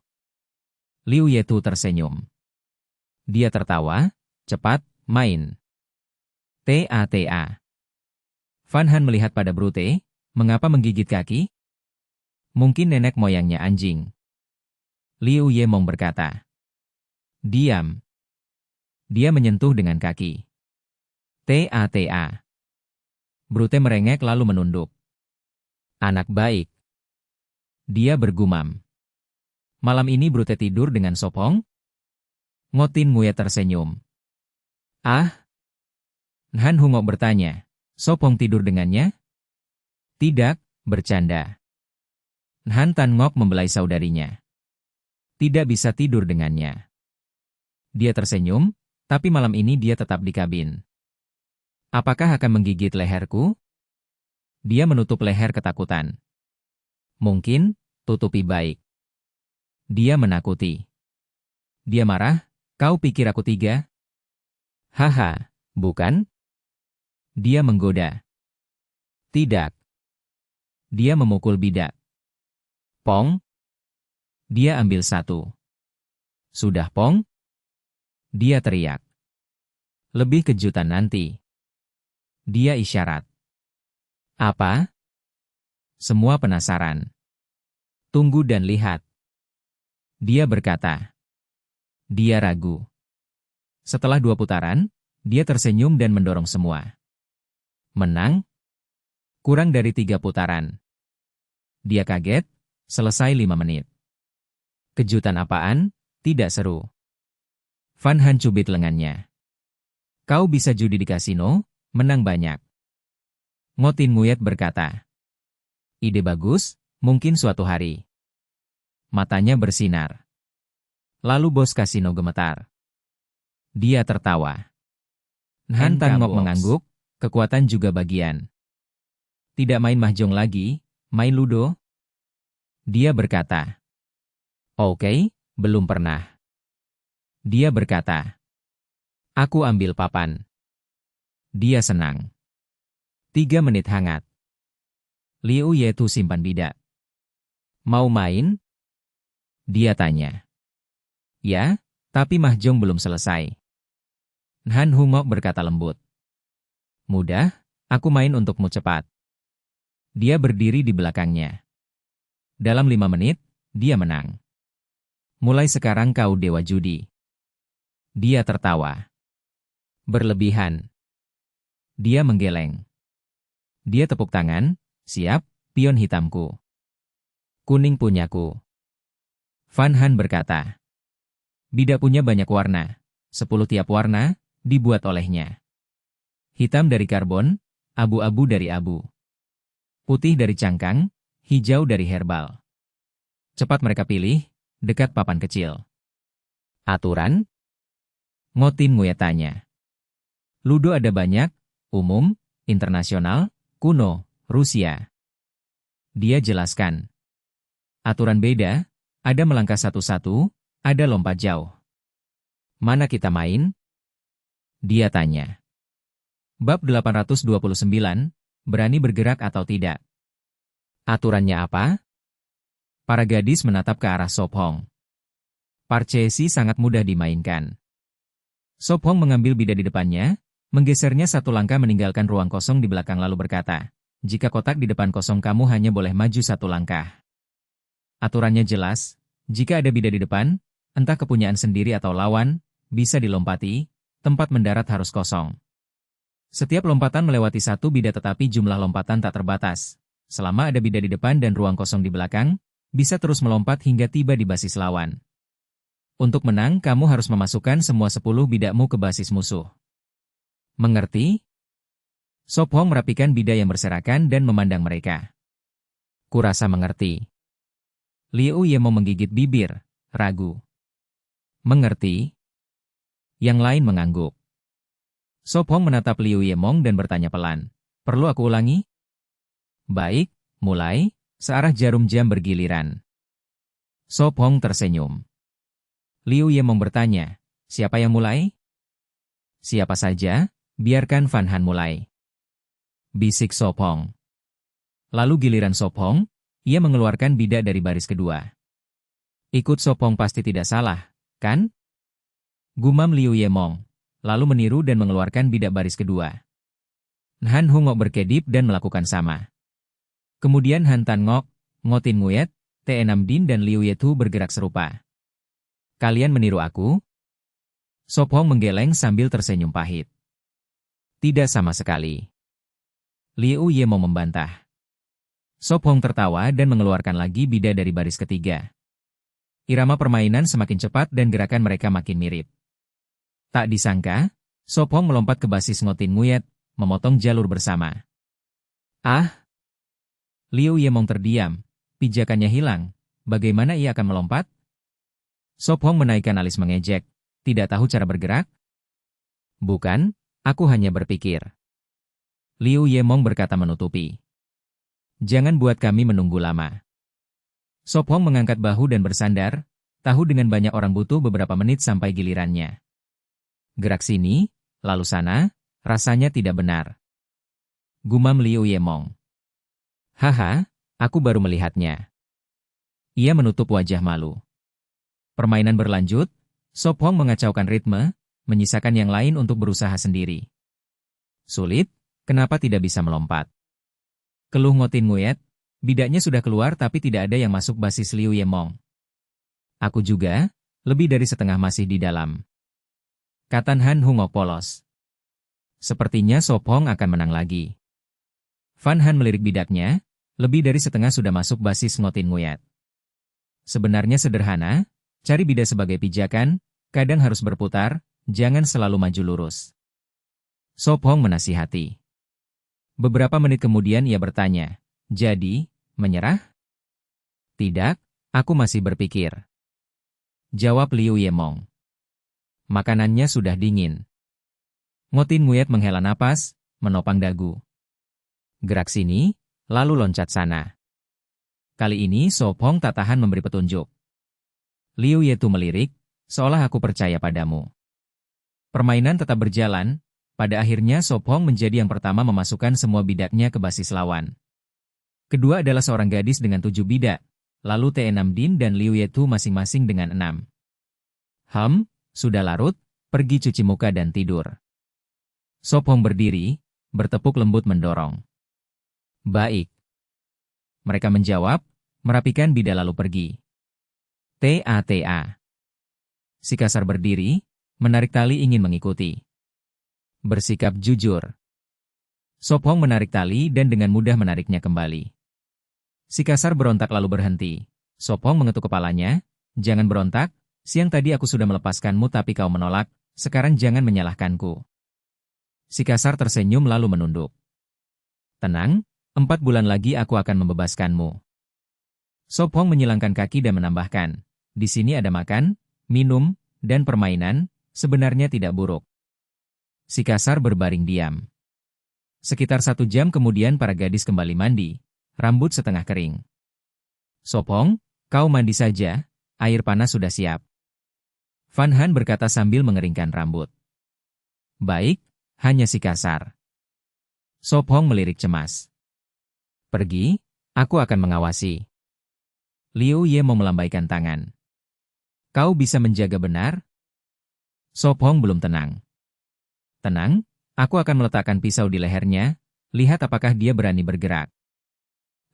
Liu Yetu tersenyum. Dia tertawa, cepat, main. Ta. Van Han melihat pada Brute, mengapa menggigit kaki? Mungkin nenek moyangnya anjing. Liu Yemong berkata. Diam. Dia menyentuh dengan kaki. Ta. Brute merengek lalu menunduk. Anak baik. Dia bergumam. Malam ini Brute tidur dengan Sopong? Ngotin Nguye tersenyum. Ah? Han Hungok bertanya. Sopong tidur dengannya? Tidak, bercanda. Han Tan Ngok membelai saudarinya. Tidak bisa tidur dengannya. Dia tersenyum, tapi malam ini dia tetap di kabin. Apakah akan menggigit leherku? Dia menutup leher ketakutan. Mungkin, tutupi baik. Dia menakuti. Dia marah, kau pikir aku tiga? Haha, bukan? Dia menggoda. Tidak. Dia memukul bidak. Pong. Dia ambil satu. Sudah Pong? Dia teriak. Lebih kejutan nanti. Dia isyarat. Apa? Semua penasaran. Tunggu dan lihat. Dia berkata. Dia ragu. Setelah 2 putaran, dia tersenyum dan mendorong semua. Menang? Kurang dari 3 putaran. Dia kaget, selesai 5 menit. Kejutan apaan? Tidak seru. Van Han cubit lengannya. Kau bisa judi di kasino, menang banyak. Ngotin Nguyet berkata. Ide bagus, mungkin suatu hari. Matanya bersinar. Lalu bos kasino gemetar. Dia tertawa. Han Tan Ngok mengangguk, kekuatan juga bagian. Tidak main mahjong lagi, main ludo? Dia berkata. Oke, belum pernah. Dia berkata. Aku ambil papan. Dia senang. 3 menit hangat. Liu Yetu simpan bidak. Mau main? Dia tanya. Ya, tapi mahjong belum selesai. Han Hungok berkata lembut. Mudah, aku main untukmu cepat. Dia berdiri di belakangnya. Dalam 5 menit, dia menang. Mulai sekarang kau dewa judi. Dia tertawa. Berlebihan. Dia menggeleng. Dia tepuk tangan, siap, pion hitamku. Kuning punyaku. Van Han berkata. Bidak punya banyak warna, 10 tiap warna, dibuat olehnya. Hitam dari karbon, abu-abu dari abu. Putih dari cangkang, hijau dari herbal. Cepat mereka pilih, dekat papan kecil. Aturan? Ngotin Nguye tanya. Ludo ada banyak, umum, internasional, kuno, Rusia. Dia jelaskan. Aturan beda, ada melangkah satu-satu, ada lompat jauh. Mana kita main? Dia tanya. Bab 829, berani bergerak atau tidak? Aturannya apa? Para gadis menatap ke arah Sop Hong. Parcesi sangat mudah dimainkan. Sop Hong mengambil bidak di depannya, menggesernya 1 langkah meninggalkan ruang kosong di belakang lalu berkata, jika kotak di depan kosong kamu hanya boleh maju 1 langkah. Aturannya jelas, jika ada bidak di depan, entah kepunyaan sendiri atau lawan, bisa dilompati, tempat mendarat harus kosong. Setiap lompatan melewati 1 bidak tetapi jumlah lompatan tak terbatas. Selama ada bidak di depan dan ruang kosong di belakang, bisa terus melompat hingga tiba di basis lawan. Untuk menang, kamu harus memasukkan semua 10 bidakmu ke basis musuh. Mengerti? Sop Hong merapikan bidak yang berserakan dan memandang mereka. Kurasa mengerti. Liu Yemong menggigit bibir, ragu. Mengerti? Yang lain mengangguk. Sop Hong menatap Liu Yemong dan bertanya pelan. Perlu aku ulangi? Baik, mulai, searah jarum jam bergiliran. Sop Hong tersenyum. Liu Yemong bertanya, siapa yang mulai? Siapa saja, biarkan Van Han mulai. Bisik Sop Hong. Lalu giliran Sop Hong, ia mengeluarkan bidak dari baris kedua. Ikut Sop Hong pasti tidak salah, kan? Gumam Liu Yemong, lalu meniru dan mengeluarkan bidak baris kedua. Han Hungok berkedip dan melakukan sama. Kemudian Han Tan Ngok, Ngotin Nguyet, T6 Din dan Liu Yetu bergerak serupa. Kalian meniru aku? Sop Hong menggeleng sambil tersenyum pahit. Tidak sama sekali. Liu Yemong membantah. Sop Hong tertawa dan mengeluarkan lagi bida dari baris ketiga. Irama permainan semakin cepat dan gerakan mereka makin mirip. Tak disangka, Sop Hong melompat ke basis Ngotin Nguyet, memotong jalur bersama. Ah! Liu Yemong terdiam, pijakannya hilang. Bagaimana ia akan melompat? Sop Hong menaikkan alis mengejek. Tidak tahu cara bergerak? Bukan, aku hanya berpikir. Liu Yemong berkata menutupi. Jangan buat kami menunggu lama. Sop Hong mengangkat bahu dan bersandar, tahu dengan banyak orang butuh beberapa menit sampai gilirannya. Gerak sini, lalu sana, rasanya tidak benar. Gumam Liu Yemong. Haha, aku baru melihatnya. Ia menutup wajah malu. Permainan berlanjut, Sop Hong mengacaukan ritme, menyisakan yang lain untuk berusaha sendiri. Sulit, kenapa tidak bisa melompat? Keluh Ngotin Nguyet, bidaknya sudah keluar tapi tidak ada yang masuk basis Liu Yemong. Aku juga, lebih dari setengah masih di dalam. Kata Han Hungok polos. Sepertinya Sop Hong akan menang lagi. Fan Han melirik bidaknya, lebih dari setengah sudah masuk basis Ngotin Nguyet. Sebenarnya sederhana, cari bidak sebagai pijakan, kadang harus berputar, jangan selalu maju lurus. Sop Hong menasihati. Beberapa menit kemudian ia bertanya, jadi, menyerah? Tidak, aku masih berpikir. Jawab Liu Yemong. Makanannya sudah dingin. Ngotin Nguyet menghela napas, menopang dagu. Gerak sini, lalu loncat sana. Kali ini Sop Hong tak tahan memberi petunjuk. Liu Yetu melirik, seolah aku percaya padamu. Permainan tetap berjalan, pada akhirnya Sop Hong menjadi yang pertama memasukkan semua bidaknya ke basis lawan. Kedua adalah seorang gadis dengan 7 bidak, lalu T6 Din dan Liu Yetu masing-masing dengan 6. Sudah larut, pergi cuci muka dan tidur. Sop Hong berdiri, bertepuk lembut mendorong. Baik. Mereka menjawab, merapikan bidak lalu pergi. Ta. Si kasar berdiri, menarik tali ingin mengikuti. Bersikap jujur. Sop Hong menarik tali dan dengan mudah menariknya kembali. Si kasar berontak lalu berhenti. Sop Hong mengetuk kepalanya, jangan berontak, siang tadi aku sudah melepaskanmu tapi kau menolak, sekarang jangan menyalahkanku. Si kasar tersenyum lalu menunduk. Tenang, 4 bulan lagi aku akan membebaskanmu. Sop Hong menyilangkan kaki dan menambahkan, di sini ada makan, minum, dan permainan, sebenarnya tidak buruk. Si kasar berbaring diam. Sekitar 1 jam kemudian para gadis kembali mandi, rambut setengah kering. Sop Hong, kau mandi saja, air panas sudah siap. Fan Han berkata sambil mengeringkan rambut. Baik, hanya si kasar. Sop Hong melirik cemas. Pergi, aku akan mengawasi. Liu Ye mau melambaikan tangan. Kau bisa menjaga benar? Sop Hong belum tenang. Tenang, aku akan meletakkan pisau di lehernya, lihat apakah dia berani bergerak.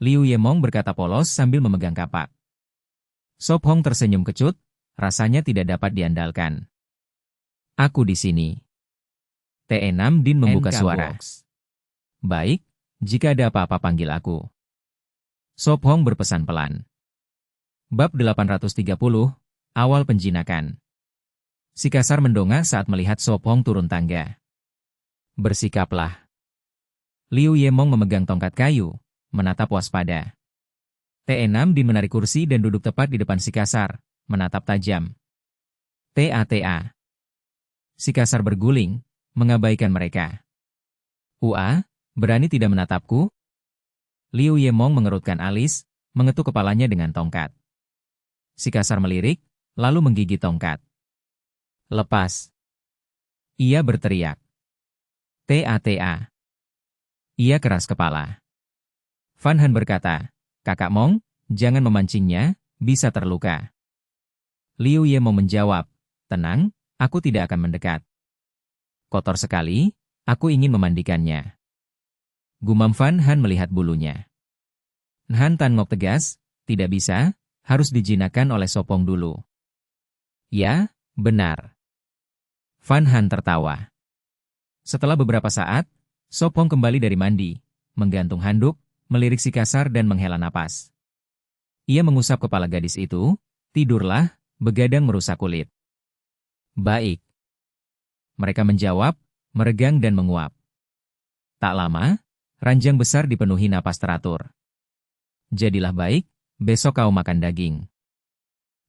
Liu Yemong berkata polos sambil memegang kapak. Sop Hong tersenyum kecut, rasanya tidak dapat diandalkan. Aku di sini. T6 Din membuka suara. Baik, jika ada apa-apa panggil aku. Sop Hong berpesan pelan. Bab 830, awal penjinakan. Si kasar mendongak saat melihat Sop Hong turun tangga. Bersikaplah. Liu Yemong memegang tongkat kayu, menatap waspada. T6 Din menarik kursi dan duduk tepat di depan si kasar, menatap tajam. Ta. Si kasar berguling, mengabaikan mereka. Ua, berani tidak menatapku? Liu Yemong mengerutkan alis, mengetuk kepalanya dengan tongkat. Si kasar melirik, lalu menggigit tongkat. Lepas. Ia berteriak. Ta. Ia keras kepala. Fan Han berkata, Kakak Mong, jangan memancingnya, bisa terluka. Liu Yemong menjawab, tenang, Aku tidak akan mendekat. Kotor sekali, aku ingin memandikannya. Gumam Van Han melihat bulunya. Han Tan Ngok tegas, tidak bisa, harus dijinakkan oleh Sopong dulu. Ya, benar. Van Han tertawa. Setelah beberapa saat, Sopong kembali dari mandi, menggantung handuk, melirik si kasar dan menghela napas. Ia mengusap kepala gadis itu, tidurlah, begadang merusak kulit. Baik. Mereka menjawab, meregang dan menguap. Tak lama, ranjang besar dipenuhi napas teratur. Jadilah baik, besok kau makan daging.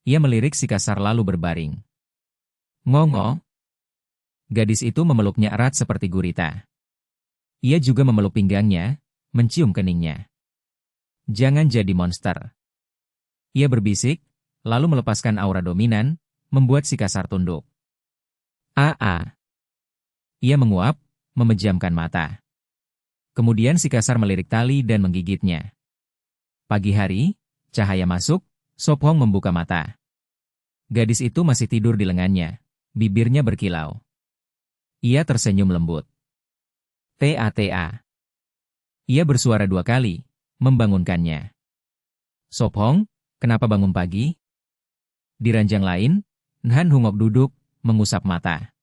Ia melirik si kasar lalu berbaring. Ngongo. Gadis itu memeluknya erat seperti gurita. Ia juga memeluk pinggangnya, mencium keningnya. Jangan jadi monster. Ia berbisik, lalu melepaskan aura dominan, membuat si kasar tunduk. Ia menguap, memejamkan mata. Kemudian si kasar melirik tali dan menggigitnya. Pagi hari, cahaya masuk, Sopong membuka mata. Gadis itu masih tidur di lengannya, bibirnya berkilau. Ia tersenyum lembut. Ta. Ia bersuara 2 kali, membangunkannya. Sopong, kenapa bangun pagi? Di ranjang lain, Han Hungok duduk, mengusap mata.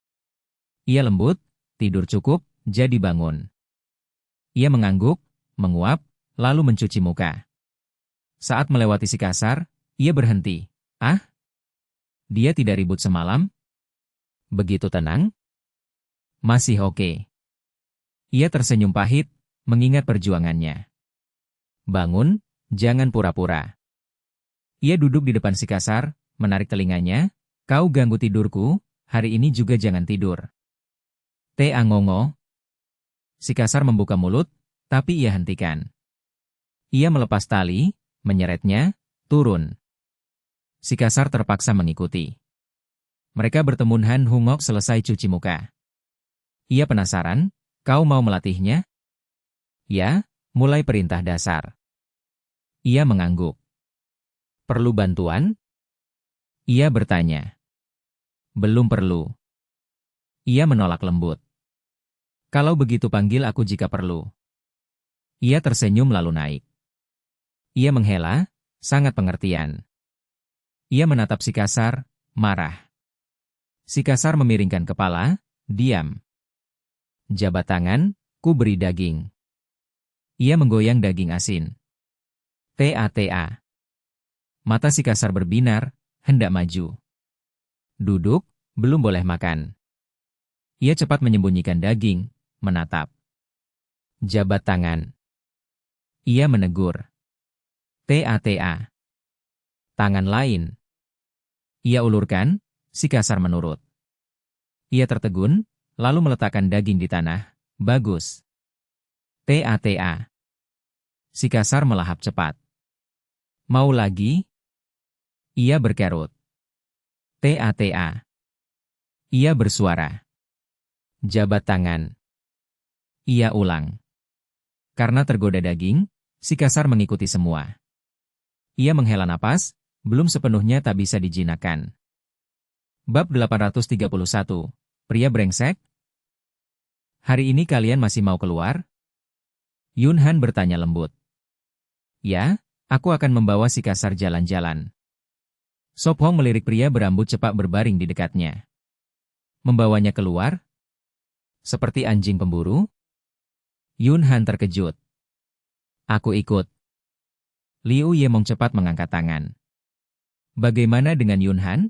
Ia lembut, tidur cukup, jadi bangun. Ia mengangguk, menguap, lalu mencuci muka. Saat melewati si kasar, ia berhenti. Dia tidak ribut semalam? Begitu tenang? Masih oke. Ia tersenyum pahit, mengingat perjuangannya. Bangun, jangan pura-pura. Ia duduk di depan si kasar, menarik telinganya. Kau ganggu tidurku, hari ini juga jangan tidur. Ngongo. Si kasar membuka mulut, tapi ia hentikan. Ia melepas tali, menyeretnya, turun. Si kasar terpaksa mengikuti. Mereka bertemu. Han Hungok selesai cuci muka. Ia penasaran, kau mau melatihnya? Ya, mulai perintah dasar. Ia mengangguk. Perlu bantuan? Ia bertanya. Belum perlu. Ia menolak lembut. Kalau begitu panggil aku jika perlu. Ia tersenyum lalu naik. Ia menghela, sangat pengertian. Ia menatap si kasar, marah. Si kasar memiringkan kepala, diam. Jabat tangan, ku beri daging. Ia menggoyang daging asin. Ta. Mata si kasar berbinar, hendak maju. Duduk, belum boleh makan. Ia cepat menyembunyikan daging, menatap. Jabat tangan. Ia menegur. Ta. Tangan lain. Ia ulurkan, si kasar menurut. Ia tertegun, lalu meletakkan daging di tanah. Bagus. Ta. Si kasar melahap cepat. Mau lagi? Ia berkerut. Ta. Ia bersuara. Jabat tangan. Ia ulang. Karena tergoda daging, si kasar mengikuti semua. Ia menghela napas, belum sepenuhnya tak bisa dijinakkan. Bab 831. Pria brengsek? Hari ini kalian masih mau keluar? Yun Han bertanya lembut. Ya, aku akan membawa si kasar jalan-jalan. Sop Hong melirik pria berambut cepat berbaring di dekatnya. Membawanya keluar? Seperti anjing pemburu? Yun Han terkejut. Aku ikut. Liu Yemong cepat mengangkat tangan. Bagaimana dengan Yun Han?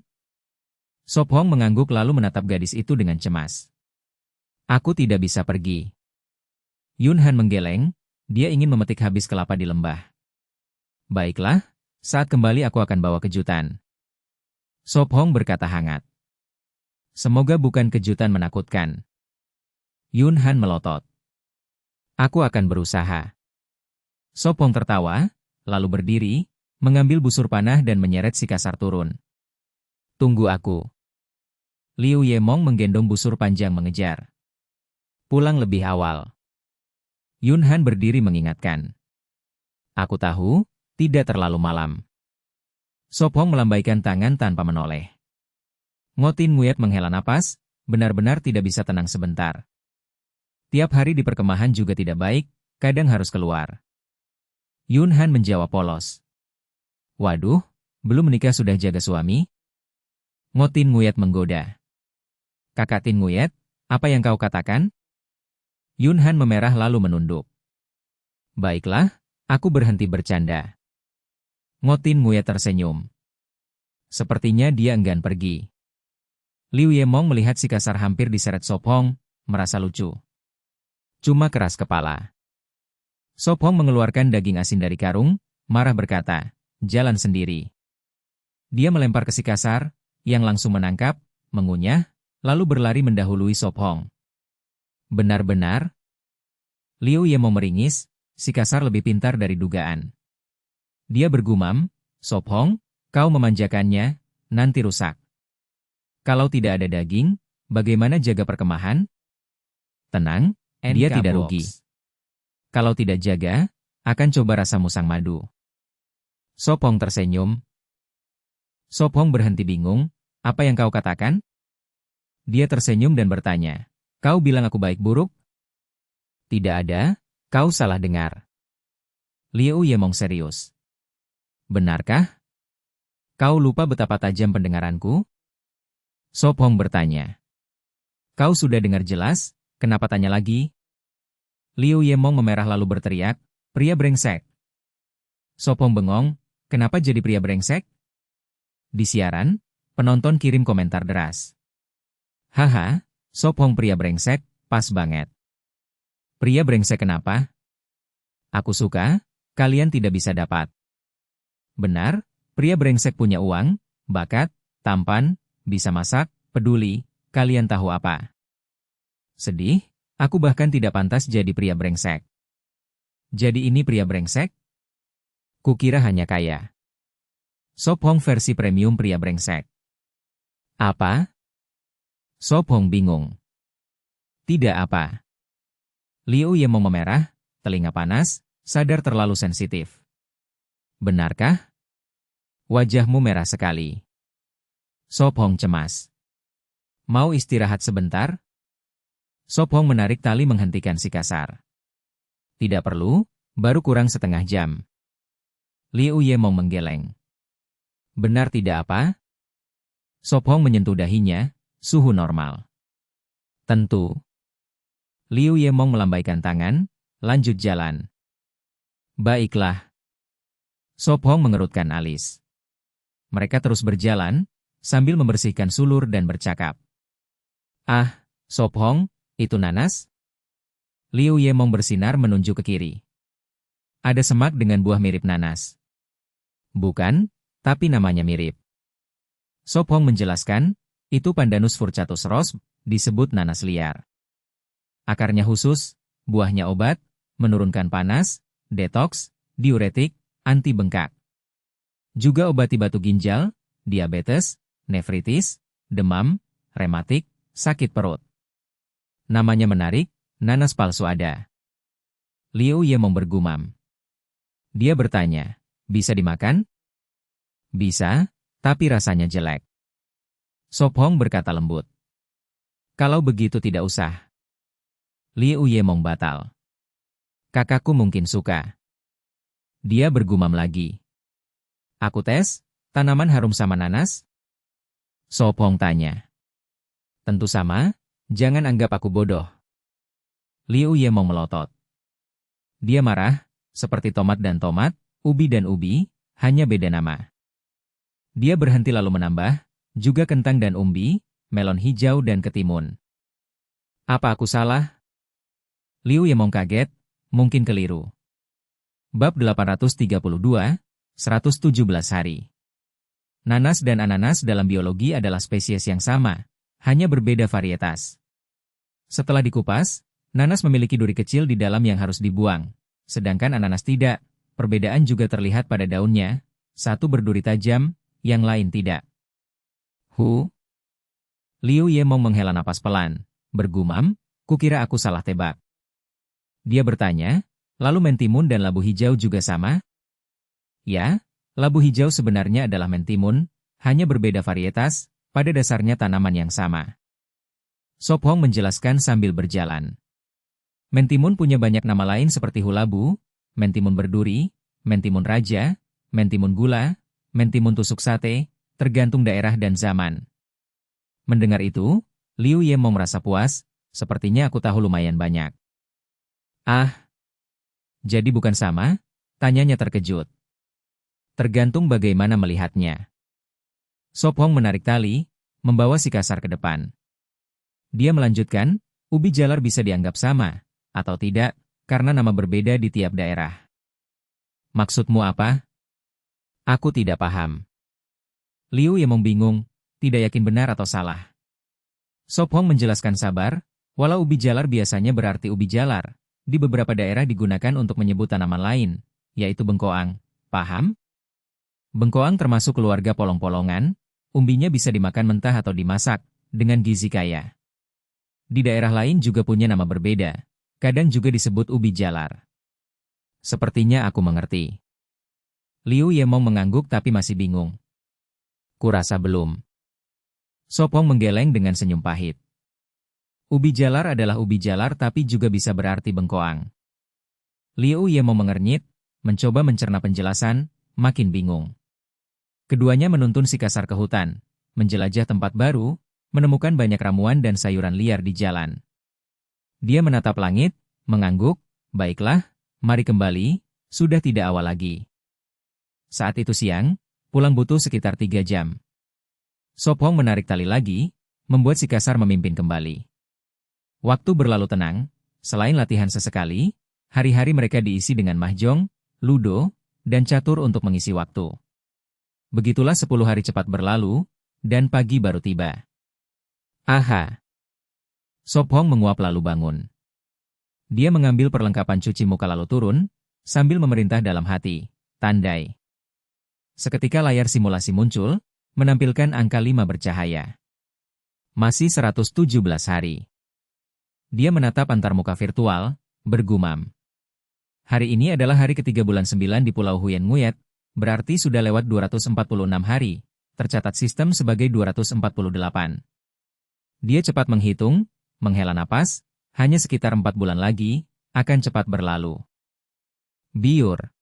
Sop Hong mengangguk lalu menatap gadis itu dengan cemas. Aku tidak bisa pergi. Yun Han menggeleng, dia ingin memetik habis kelapa di lembah. Baiklah, saat kembali aku akan bawa kejutan. Sop Hong berkata hangat. Semoga bukan kejutan menakutkan. Yun Han melotot. Aku akan berusaha. Sop Hong tertawa, lalu berdiri, mengambil busur panah dan menyeret si kasar turun. Tunggu aku. Liu Yemong menggendong busur panjang mengejar. Pulang lebih awal. Yun Han berdiri mengingatkan. Aku tahu, tidak terlalu malam. Sop Hong melambaikan tangan tanpa menoleh. Ngotin Nguyet menghela napas, benar-benar tidak bisa tenang sebentar. Tiap hari di perkemahan juga tidak baik, kadang harus keluar. Yun Han menjawab polos. Waduh, belum menikah sudah jaga suami? Ngotin Nguyet menggoda. Kakak Tin Nguyet, apa yang kau katakan? Yun Han memerah lalu menunduk. Baiklah, aku berhenti bercanda. Ngotin Nguyet tersenyum. Sepertinya dia enggan pergi. Liu Yemong melihat si kasar hampir diseret Sop Hong, merasa lucu. Cuma keras kepala. Sop Hong mengeluarkan daging asin dari karung, marah berkata, jalan sendiri. Dia melempar ke si kasar, yang langsung menangkap, mengunyah, lalu berlari mendahului Sop Hong. Benar-benar? Liu Yemong meringis, si kasar lebih pintar dari dugaan. Dia bergumam, Sop Hong, kau memanjakannya, nanti rusak. Kalau tidak ada daging, bagaimana jaga perkemahan? Tenang, dia tidak rugi. Kalau tidak jaga, akan coba rasa musang madu. Sop Hong tersenyum. Sop Hong berhenti bingung, apa yang kau katakan? Dia tersenyum dan bertanya, kau bilang aku baik buruk? Tidak ada, kau salah dengar. Liu Yemong serius. Benarkah? Kau lupa betapa tajam pendengaranku? Sop Hong bertanya. Kau sudah dengar jelas, kenapa tanya lagi? Liu Yemong memerah lalu berteriak, pria brengsek. Sop Hong bengong, kenapa jadi pria brengsek? Di siaran, penonton kirim komentar deras. Haha, Sop Hong pria brengsek, pas banget. Pria brengsek kenapa? Aku suka, kalian tidak bisa dapat. Benar, pria brengsek punya uang, bakat, tampan, bisa masak, peduli, kalian tahu apa? Sedih, aku bahkan tidak pantas jadi pria brengsek. Jadi ini pria brengsek? Kukira hanya kaya. Sop Hong versi premium pria brengsek. Apa? Sop Hong bingung. Tidak apa. Liu Yemong memerah, telinga panas, sadar terlalu sensitif. Benarkah? Wajahmu merah sekali. Sop Hong cemas. Mau istirahat sebentar? Sop Hong menarik tali menghentikan si kasar. Tidak perlu, baru kurang setengah jam. Liu Yemong menggeleng. Benar tidak apa? Sop Hong menyentuh dahinya, suhu normal. Tentu. Liu Yemong melambaikan tangan, lanjut jalan. Baiklah. Sop Hong mengerutkan alis. Mereka terus berjalan, sambil membersihkan sulur dan bercakap. Ah, Sop Hong, itu nanas? Liu Yemong bersinar menunjuk ke kiri. Ada semak dengan buah mirip nanas. Bukan, tapi namanya mirip. Sop Hong menjelaskan, itu Pandanus furcatus ros, disebut nanas liar. Akarnya khusus, buahnya obat, menurunkan panas, detoks, diuretik, anti bengkak. Juga obati batu ginjal, diabetes, nefritis, demam, rematik, sakit perut. Namanya menarik, nanas palsu ada. Liu Yemong bergumam. Dia bertanya, bisa dimakan? Bisa, tapi rasanya jelek. Sop Hong berkata lembut. Kalau begitu tidak usah. Liu Yemong batal. Kakakku mungkin suka. Dia bergumam lagi. Aku tes, tanaman harum sama nanas? Sop Hong tanya. Tentu sama, jangan anggap aku bodoh. Liu Yemong melotot. Dia marah, seperti tomat dan tomat, ubi dan ubi, hanya beda nama. Dia berhenti lalu menambah, juga kentang dan umbi, melon hijau dan ketimun. Apa aku salah? Liu Yemong kaget, mungkin keliru. Bab 832, 117 hari. Nanas dan ananas dalam biologi adalah spesies yang sama, hanya berbeda varietas. Setelah dikupas, nanas memiliki duri kecil di dalam yang harus dibuang, sedangkan ananas tidak. Perbedaan juga terlihat pada daunnya, satu berduri tajam, yang lain tidak. Liu Yemong menghela napas pelan, bergumam, kukira aku salah tebak. Dia bertanya, lalu mentimun dan labu hijau juga sama? Ya, labu hijau sebenarnya adalah mentimun, hanya berbeda varietas, pada dasarnya tanaman yang sama. Sop Hong menjelaskan sambil berjalan. Mentimun punya banyak nama lain seperti hulabu, mentimun berduri, mentimun raja, mentimun gula, mentimun tusuk sate, tergantung daerah dan zaman. Mendengar itu, Liu Yemong merasa puas, sepertinya aku tahu lumayan banyak. Ah, jadi bukan sama? Tanyanya terkejut. Tergantung bagaimana melihatnya. Sop Hong menarik tali, membawa si kasar ke depan. Dia melanjutkan, ubi jalar bisa dianggap sama, atau tidak, karena nama berbeda di tiap daerah. Maksudmu apa? Aku tidak paham. Liu Yemong bingung, tidak yakin benar atau salah. Sop Hong menjelaskan sabar, walau ubi jalar biasanya berarti ubi jalar, di beberapa daerah digunakan untuk menyebut tanaman lain, yaitu bengkoang. Paham? Bengkoang termasuk keluarga polong-polongan, umbinya bisa dimakan mentah atau dimasak, dengan gizi kaya. Di daerah lain juga punya nama berbeda, kadang juga disebut ubi jalar. Sepertinya aku mengerti. Liu Yemong mengangguk tapi masih bingung. Kurasa belum. Sop Hong menggeleng dengan senyum pahit. Ubi jalar adalah ubi jalar tapi juga bisa berarti bengkoang. Liu Yemong mengernyit, mencoba mencerna penjelasan, makin bingung. Keduanya menuntun si kasar ke hutan, menjelajah tempat baru, menemukan banyak ramuan dan sayuran liar di jalan. Dia menatap langit, mengangguk, baiklah, mari kembali, sudah tidak awal lagi. Saat itu siang, pulang butuh sekitar 3 jam. Sop Hong menarik tali lagi, membuat si kasar memimpin kembali. Waktu berlalu tenang, selain latihan sesekali, hari-hari mereka diisi dengan mahjong, ludo, dan catur untuk mengisi waktu. Begitulah 10 hari cepat berlalu, dan pagi baru tiba. Aha! Sop Hong menguap lalu bangun. Dia mengambil perlengkapan cuci muka lalu turun, sambil memerintah dalam hati, tandai. Seketika layar simulasi muncul, menampilkan angka 5 bercahaya. Masih 117 hari. Dia menatap antarmuka virtual, bergumam. Hari ini adalah hari ketiga bulan 9 di Pulau Huyen Nguyet, berarti sudah lewat 246 hari, tercatat sistem sebagai 248. Dia cepat menghitung, menghela napas, hanya sekitar 4 bulan lagi, akan cepat berlalu. Biur.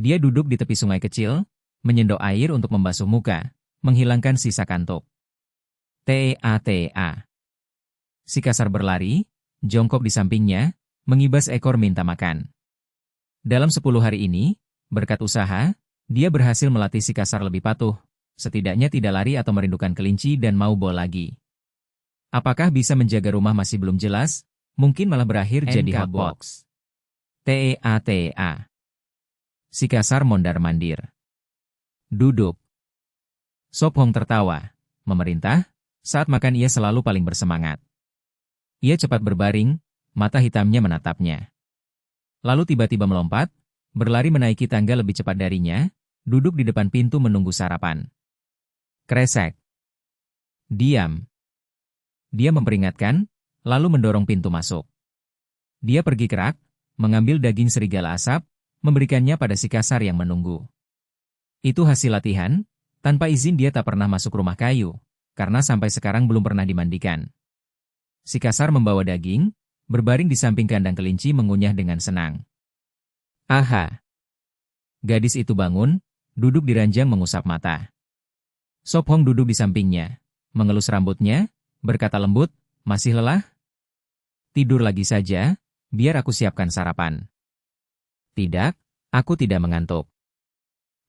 Dia duduk di tepi sungai kecil, menyendok air untuk membasuh muka, menghilangkan sisa kantuk. Ta. Si kasar berlari, jongkok di sampingnya, mengibas ekor minta makan. Dalam 10 hari ini, berkat usaha, dia berhasil melatih si kasar lebih patuh, setidaknya tidak lari atau merindukan kelinci dan mau bol lagi. Apakah bisa menjaga rumah masih belum jelas, mungkin malah berakhir jadi hotbox. Ta. Si kasar mondar-mandir. Duduk. Sop Hong tertawa, memerintah, saat makan ia selalu paling bersemangat. Ia cepat berbaring, mata hitamnya menatapnya. Lalu tiba-tiba melompat, berlari menaiki tangga lebih cepat darinya, duduk di depan pintu menunggu sarapan. Kresek. Diam. Dia memperingatkan, lalu mendorong pintu masuk. Dia pergi ke rak, mengambil daging serigala asap, memberikannya pada si kasar yang menunggu. Itu hasil latihan, tanpa izin dia tak pernah masuk rumah kayu, karena sampai sekarang belum pernah dimandikan. Si kasar membawa daging, berbaring di samping kandang kelinci mengunyah dengan senang. Aha! Gadis itu bangun, duduk di ranjang mengusap mata. Sop Hong duduk di sampingnya, mengelus rambutnya, berkata lembut, masih lelah? Tidur lagi saja, biar aku siapkan sarapan. Tidak, aku tidak mengantuk.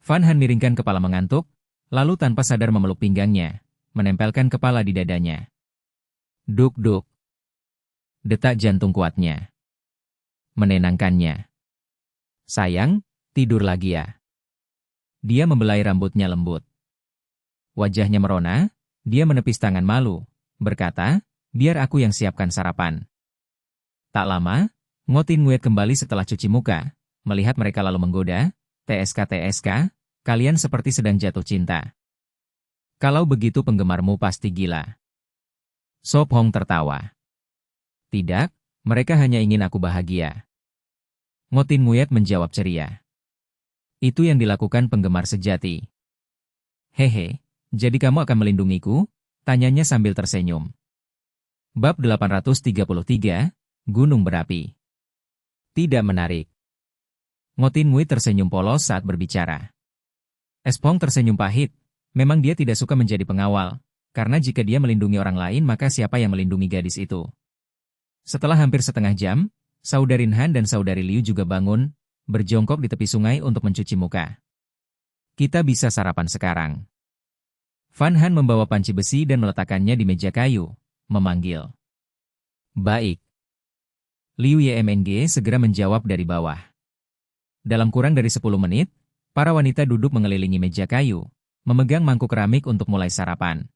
Fan Han miringkan kepala mengantuk, lalu tanpa sadar memeluk pinggangnya, menempelkan kepala di dadanya. Duk-duk. Detak jantung kuatnya. Menenangkannya. Sayang, tidur lagi ya. Dia membelai rambutnya lembut. Wajahnya merona, dia menepis tangan malu, berkata, biar aku yang siapkan sarapan. Tak lama, Ngotin Nguyet kembali setelah cuci muka, melihat mereka lalu menggoda, TSK, kalian seperti sedang jatuh cinta. Kalau begitu penggemarmu pasti gila. Sop Hong tertawa. Tidak, mereka hanya ingin aku bahagia. Ngotin Nguyet menjawab ceria. Itu yang dilakukan penggemar sejati. Hehe, Jadi kamu akan melindungiku? Tanyanya sambil tersenyum. Bab 833, Gunung Berapi. Tidak menarik. Ngotin Nguit tersenyum polos saat berbicara. Espong tersenyum pahit. Memang dia tidak suka menjadi pengawal, karena jika dia melindungi orang lain maka siapa yang melindungi gadis itu? Setelah hampir setengah jam, Saudari Han dan Saudari Liu juga bangun, berjongkok di tepi sungai untuk mencuci muka. Kita bisa sarapan sekarang. Van Han membawa panci besi dan meletakkannya di meja kayu, memanggil. Baik. Liu Yemng segera menjawab dari bawah. Dalam kurang dari 10 menit, para wanita duduk mengelilingi meja kayu, memegang mangkuk keramik untuk mulai sarapan.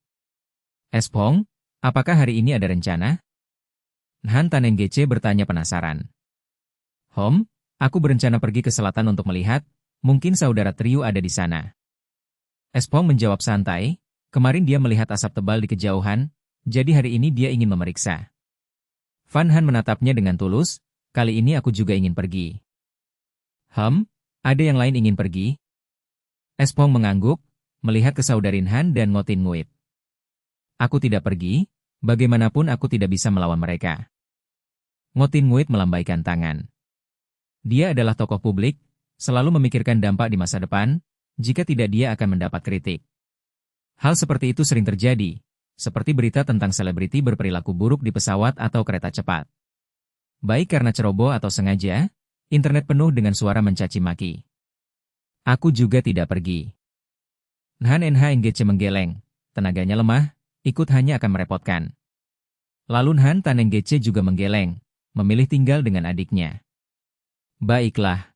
Espong, apakah hari ini ada rencana? Han Tanenggece bertanya penasaran. Aku berencana pergi ke selatan untuk melihat, mungkin saudara Triu ada di sana. Espong menjawab santai. Kemarin dia melihat asap tebal di kejauhan, jadi hari ini dia ingin memeriksa. Van Han menatapnya dengan tulus, kali ini aku juga ingin pergi. Ada yang lain ingin pergi? Espong mengangguk, melihat ke Saudari Han dan Ngotin Nguit. Aku tidak pergi, bagaimanapun aku tidak bisa melawan mereka. Ngotin Nguit melambaikan tangan. Dia adalah tokoh publik, selalu memikirkan dampak di masa depan, jika tidak dia akan mendapat kritik. Hal seperti itu sering terjadi, seperti berita tentang selebriti berperilaku buruk di pesawat atau kereta cepat. Baik karena ceroboh atau sengaja, internet penuh dengan suara mencaci maki. Aku juga tidak pergi. Han Nhngc menggeleng, tenaganya lemah, ikut hanya akan merepotkan. Lalu Han Tanenggece juga menggeleng, memilih tinggal dengan adiknya. Baiklah.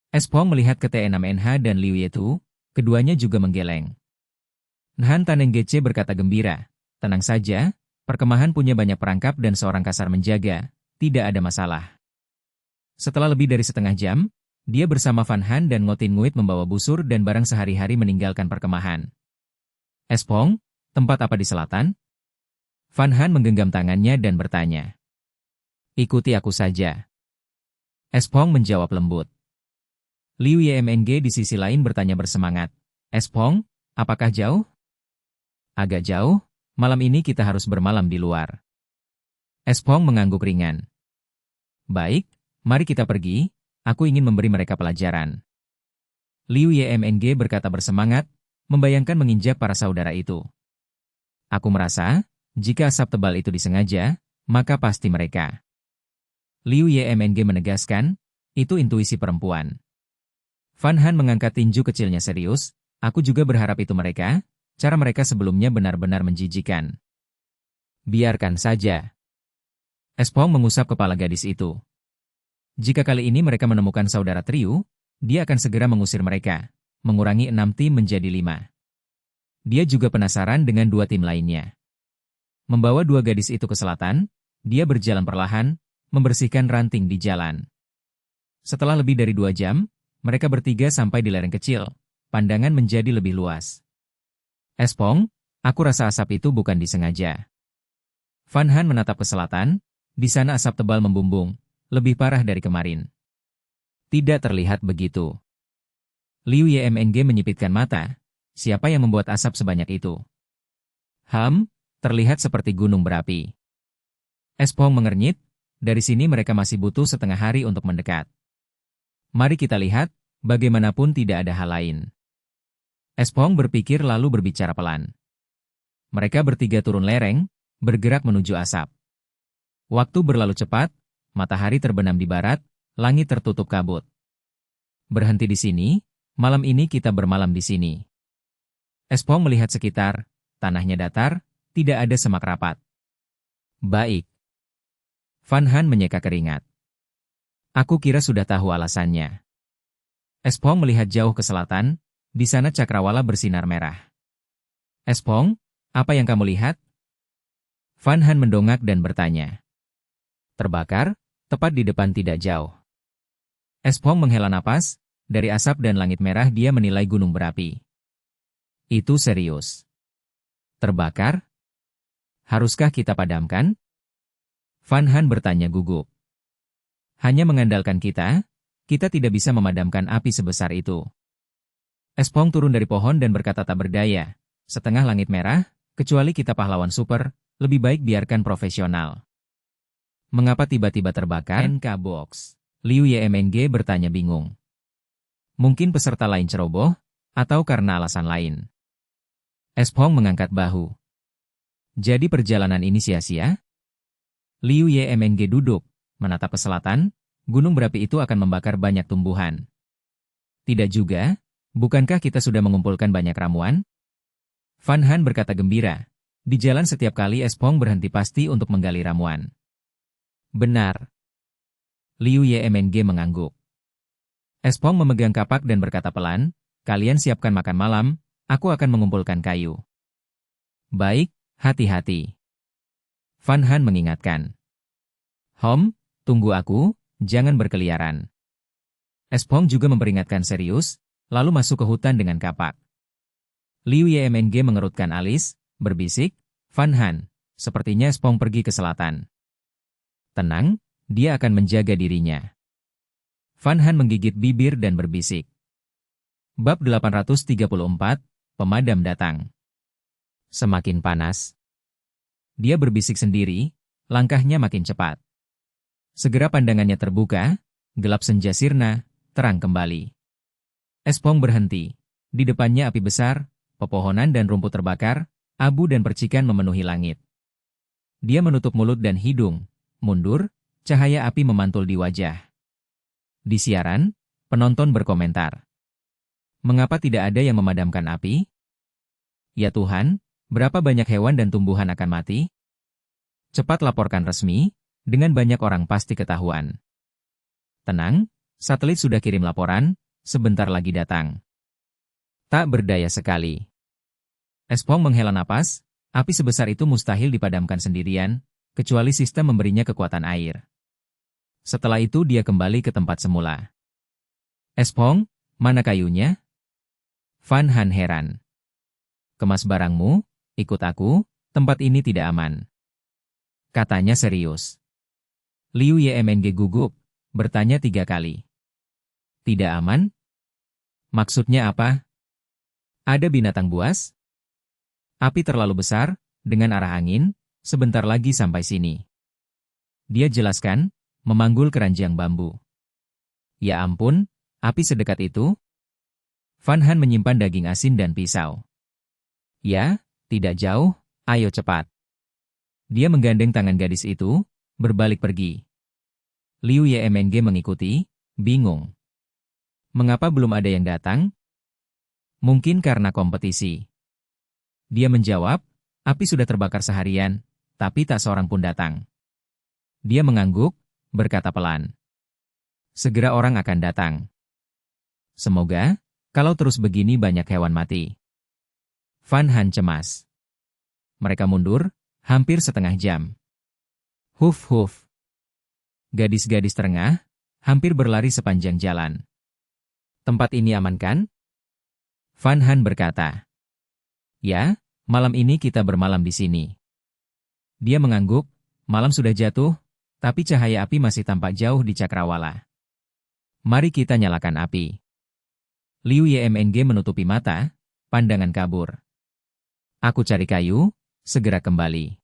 Espong melihat ke T6NH dan Liu Yetu, keduanya juga menggeleng. Han Tanenggece berkata gembira, tenang saja, perkemahan punya banyak perangkap dan seorang kasar menjaga, tidak ada masalah. Setelah lebih dari setengah jam, dia bersama Van Han dan Ngotin Nguit membawa busur dan barang sehari-hari meninggalkan perkemahan. Espong, tempat apa di selatan? Van Han menggenggam tangannya dan bertanya. Ikuti aku saja. Espong menjawab lembut. Liu Yemng di sisi lain bertanya bersemangat. Espong, apakah jauh? Agak jauh, malam ini kita harus bermalam di luar. Espong mengangguk ringan. Baik, mari kita pergi, aku ingin memberi mereka pelajaran. Liu Yemng berkata bersemangat, membayangkan menginjak para saudara itu. Aku merasa, jika asap tebal itu disengaja, maka pasti mereka. Liu Yemng menegaskan, itu intuisi perempuan. Van Han mengangkat tinju kecilnya serius, aku juga berharap itu mereka. Cara mereka sebelumnya benar-benar menjijikan. Biarkan saja. Espong mengusap kepala gadis itu. Jika kali ini mereka menemukan saudara Triu, dia akan segera mengusir mereka, mengurangi 6 tim menjadi 5. Dia juga penasaran dengan 2 tim lainnya. Membawa 2 gadis itu ke selatan, dia berjalan perlahan, membersihkan ranting di jalan. Setelah lebih dari 2 jam, mereka bertiga sampai di lereng kecil, pandangan menjadi lebih luas. Espong, aku rasa asap itu bukan disengaja. Van Han menatap ke selatan, di sana asap tebal membumbung, lebih parah dari kemarin. Tidak terlihat begitu. Liu Yemng menyipitkan mata, siapa yang membuat asap sebanyak itu? Terlihat seperti gunung berapi. Espong mengernyit, dari sini mereka masih butuh setengah hari untuk mendekat. Mari kita lihat, bagaimanapun tidak ada hal lain. Espong berpikir lalu berbicara pelan. Mereka bertiga turun lereng, bergerak menuju asap. Waktu berlalu cepat, matahari terbenam di barat, langit tertutup kabut. Berhenti di sini, malam ini kita bermalam di sini. Espong melihat sekitar, tanahnya datar, tidak ada semak rapat. Baik. Van Han menyeka keringat. Aku kira sudah tahu alasannya. Espong melihat jauh ke selatan, di sana cakrawala bersinar merah. Espong, apa yang kamu lihat? Van Han mendongak dan bertanya. Terbakar, tepat di depan tidak jauh. Espong menghela napas, dari asap dan langit merah dia menilai gunung berapi. Itu serius. Terbakar? Haruskah kita padamkan? Van Han bertanya gugup. Hanya mengandalkan kita tidak bisa memadamkan api sebesar itu. Espong turun dari pohon dan berkata tak berdaya, Setengah langit merah, kecuali kita pahlawan super, lebih baik biarkan profesional. Mengapa tiba-tiba terbakar? NK Box. Liu YMNG bertanya bingung. Mungkin peserta lain ceroboh, atau karena alasan lain. Espong mengangkat bahu. Jadi perjalanan ini sia-sia? Liu YMNG duduk, menatap ke selatan, gunung berapi itu akan membakar banyak tumbuhan. Tidak juga, bukankah kita sudah mengumpulkan banyak ramuan? Fan Han berkata gembira. Di jalan setiap kali Espong berhenti pasti untuk menggali ramuan. Benar. Liu YMNG mengangguk. Espong memegang kapak dan berkata pelan, kalian siapkan makan malam, aku akan mengumpulkan kayu. Baik, hati-hati. Fan Han mengingatkan. Tunggu aku, jangan berkeliaran. Espong juga memperingatkan serius, lalu masuk ke hutan dengan kapak. Liu YMNG mengerutkan alis, berbisik, Fan Han, sepertinya Espong pergi ke selatan. Tenang, dia akan menjaga dirinya. Fan Han menggigit bibir dan berbisik. Bab 834, Pemadam datang. Semakin panas. Dia berbisik sendiri, langkahnya makin cepat. Segera pandangannya terbuka, gelap senja sirna, terang kembali. Espong berhenti. Di depannya api besar, pepohonan dan rumput terbakar, abu dan percikan memenuhi langit. Dia menutup mulut dan hidung, mundur, cahaya api memantul di wajah. Di siaran, penonton berkomentar. Mengapa tidak ada yang memadamkan api? Ya Tuhan, berapa banyak hewan dan tumbuhan akan mati? Cepat laporkan resmi, dengan banyak orang pasti ketahuan. Tenang, satelit sudah kirim laporan, sebentar lagi datang. Tak berdaya sekali. Espong menghela napas, api sebesar itu mustahil dipadamkan sendirian, kecuali sistem memberinya kekuatan air. Setelah itu dia kembali ke tempat semula. Espong, mana kayunya? Fan Han heran. Kemas barangmu, ikut aku, tempat ini tidak aman. Katanya serius. Liu YMNG gugup, bertanya 3 kali. Tidak aman? Maksudnya apa? Ada binatang buas? Api terlalu besar, dengan arah angin, sebentar lagi sampai sini. Dia jelaskan, memanggul keranjang bambu. Ya ampun, api sedekat itu? Fan Han menyimpan daging asin dan pisau. Ya, tidak jauh, ayo cepat. Dia menggandeng tangan gadis itu, berbalik pergi. Liu YMNG mengikuti, bingung. Mengapa belum ada yang datang? Mungkin karena kompetisi. Dia menjawab, api sudah terbakar seharian, tapi tak seorang pun datang. Dia mengangguk, berkata pelan. Segera orang akan datang. Semoga, kalau terus begini banyak hewan mati. Fan Han cemas. Mereka mundur, hampir setengah jam. Huf. Gadis-gadis terengah, hampir berlari sepanjang jalan. Tempat ini aman kan? Fan Han berkata. Ya, malam ini kita bermalam di sini. Dia mengangguk, malam sudah jatuh, tapi cahaya api masih tampak jauh di cakrawala. Mari kita nyalakan api. Liu YMNG menutupi mata, pandangan kabur. Aku cari kayu, segera kembali.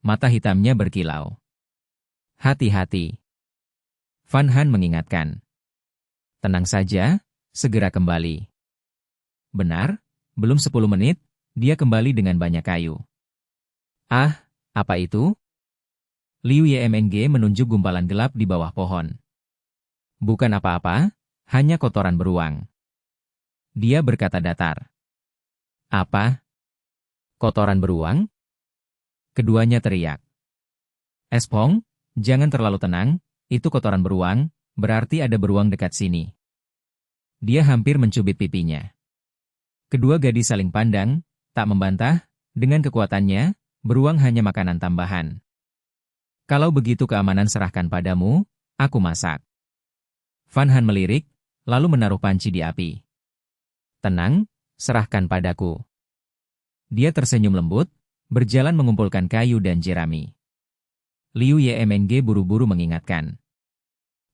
Mata hitamnya berkilau. Hati-hati. Fan Han mengingatkan. Tenang saja, segera kembali. Benar, belum 10 menit, dia kembali dengan banyak kayu. Ah, apa itu? Liu YMNG menunjuk gumpalan gelap di bawah pohon. Bukan apa-apa, hanya kotoran beruang. Dia berkata datar. Apa? Kotoran beruang? Keduanya teriak. Espong, jangan terlalu tenang, itu kotoran beruang, berarti ada beruang dekat sini. Dia hampir mencubit pipinya. Kedua gadis saling pandang, tak membantah, dengan kekuatannya, beruang hanya makanan tambahan. Kalau begitu keamanan serahkan padamu, aku masak. Fan Han melirik, lalu menaruh panci di api. Tenang, serahkan padaku. Dia tersenyum lembut, berjalan mengumpulkan kayu dan jerami. Liu YMNG buru-buru mengingatkan.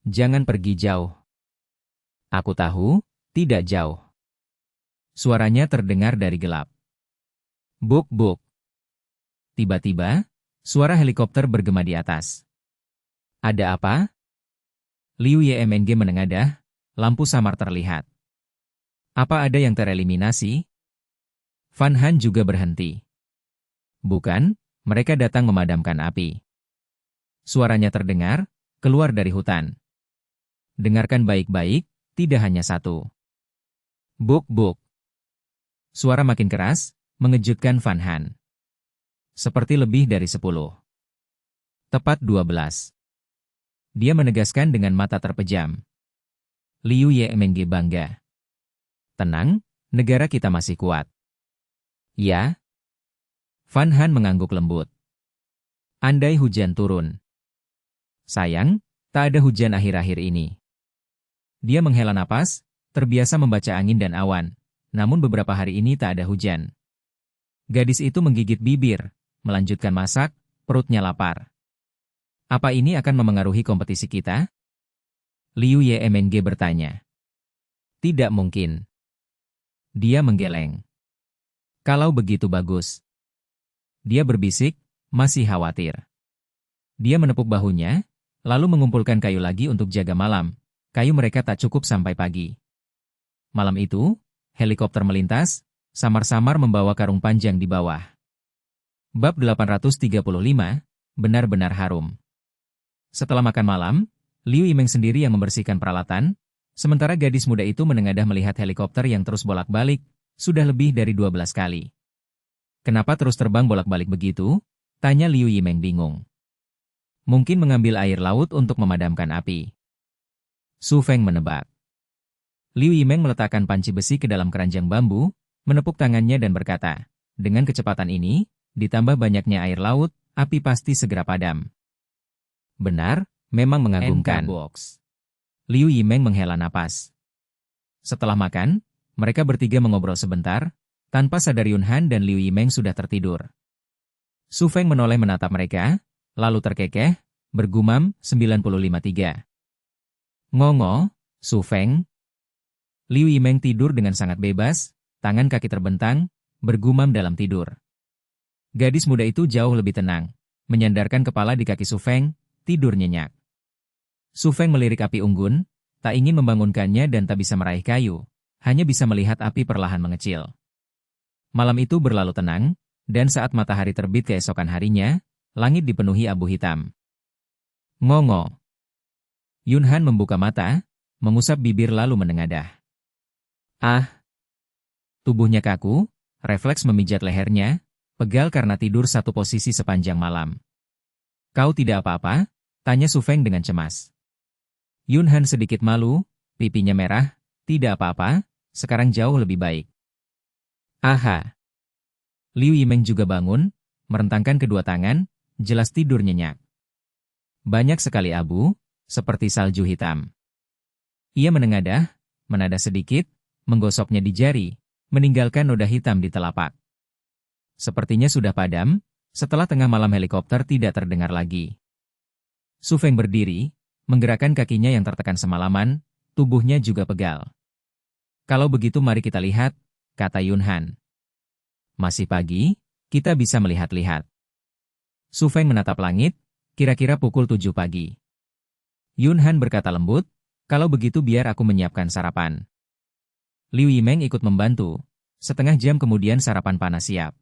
Jangan pergi jauh. Aku tahu, tidak jauh. Suaranya terdengar dari gelap. Buk-buk. Tiba-tiba, suara helikopter bergema di atas. Ada apa? Liu Yemeng menengadah, lampu samar terlihat. Apa ada yang tereliminasi? Fan Han juga berhenti. Bukan, mereka datang memadamkan api. Suaranya terdengar, keluar dari hutan. Dengarkan baik-baik, tidak hanya satu. Buk-buk. Suara makin keras, mengejutkan Fan Han. Seperti lebih dari 10. Tepat 12. Dia menegaskan dengan mata terpejam. Liu Yemeng bangga. Tenang, negara kita masih kuat. Ya? Fan Han mengangguk lembut. Andai hujan turun. Sayang, tak ada hujan akhir-akhir ini. Dia menghela napas, terbiasa membaca angin dan awan. Namun beberapa hari ini tak ada hujan. Gadis itu menggigit bibir, melanjutkan masak, perutnya lapar. Apa ini akan memengaruhi kompetisi kita? Liu Yemeng bertanya. Tidak mungkin. Dia menggeleng. Kalau begitu bagus. Dia berbisik, masih khawatir. Dia menepuk bahunya, lalu mengumpulkan kayu lagi untuk jaga malam. Kayu mereka tak cukup sampai pagi. Malam itu, helikopter melintas, samar-samar membawa karung panjang di bawah. Bab 835, benar-benar harum. Setelah makan malam, Liu Yimeng sendiri yang membersihkan peralatan, sementara gadis muda itu menengadah melihat helikopter yang terus bolak-balik, sudah lebih dari 12 kali. Kenapa terus terbang bolak-balik begitu? Tanya Liu Yimeng bingung. Mungkin mengambil air laut untuk memadamkan api. Su Feng menebak. Liu Yimeng meletakkan panci besi ke dalam keranjang bambu, menepuk tangannya dan berkata, dengan kecepatan ini, ditambah banyaknya air laut, api pasti segera padam. Benar, memang mengagumkan. Liu Yimeng menghela napas. Setelah makan, mereka bertiga mengobrol sebentar, tanpa sadar Yun Han dan Liu Yimeng sudah tertidur. Su Feng menoleh menatap mereka, lalu terkekeh, bergumam 95-3. Ngongo, Su Feng. Liu Yimeng tidur dengan sangat bebas, tangan kaki terbentang, bergumam dalam tidur. Gadis muda itu jauh lebih tenang, menyandarkan kepala di kaki Su Feng, tidur nyenyak. Su Feng melirik api unggun, tak ingin membangunkannya dan tak bisa meraih kayu, hanya bisa melihat api perlahan mengecil. Malam itu berlalu tenang, dan saat matahari terbit keesokan harinya, langit dipenuhi abu hitam. Ngongo. Yun Han membuka mata, mengusap bibir lalu menengadah. Ah! Tubuhnya kaku, refleks memijat lehernya, pegal karena tidur satu posisi sepanjang malam. Kau tidak apa-apa? Tanya Su Feng dengan cemas. Yun Han sedikit malu, pipinya merah, tidak apa-apa, sekarang jauh lebih baik. Aha! Liu Yimeng juga bangun, merentangkan kedua tangan, jelas tidur nyenyak. Banyak sekali abu, seperti salju hitam. Ia menengadah, menada sedikit, menggosoknya di jari, meninggalkan noda hitam di telapak. Sepertinya sudah padam, setelah tengah malam helikopter tidak terdengar lagi. Su Feng berdiri, menggerakkan kakinya yang tertekan semalaman, tubuhnya juga pegal. Kalau begitu mari kita lihat, kata Yun Han. Masih pagi, kita bisa melihat-lihat. Su Feng menatap langit, kira-kira pukul 7 pagi. Yun Han berkata lembut, kalau begitu biar aku menyiapkan sarapan. Liu Yimeng ikut membantu, setengah jam kemudian sarapan panas siap.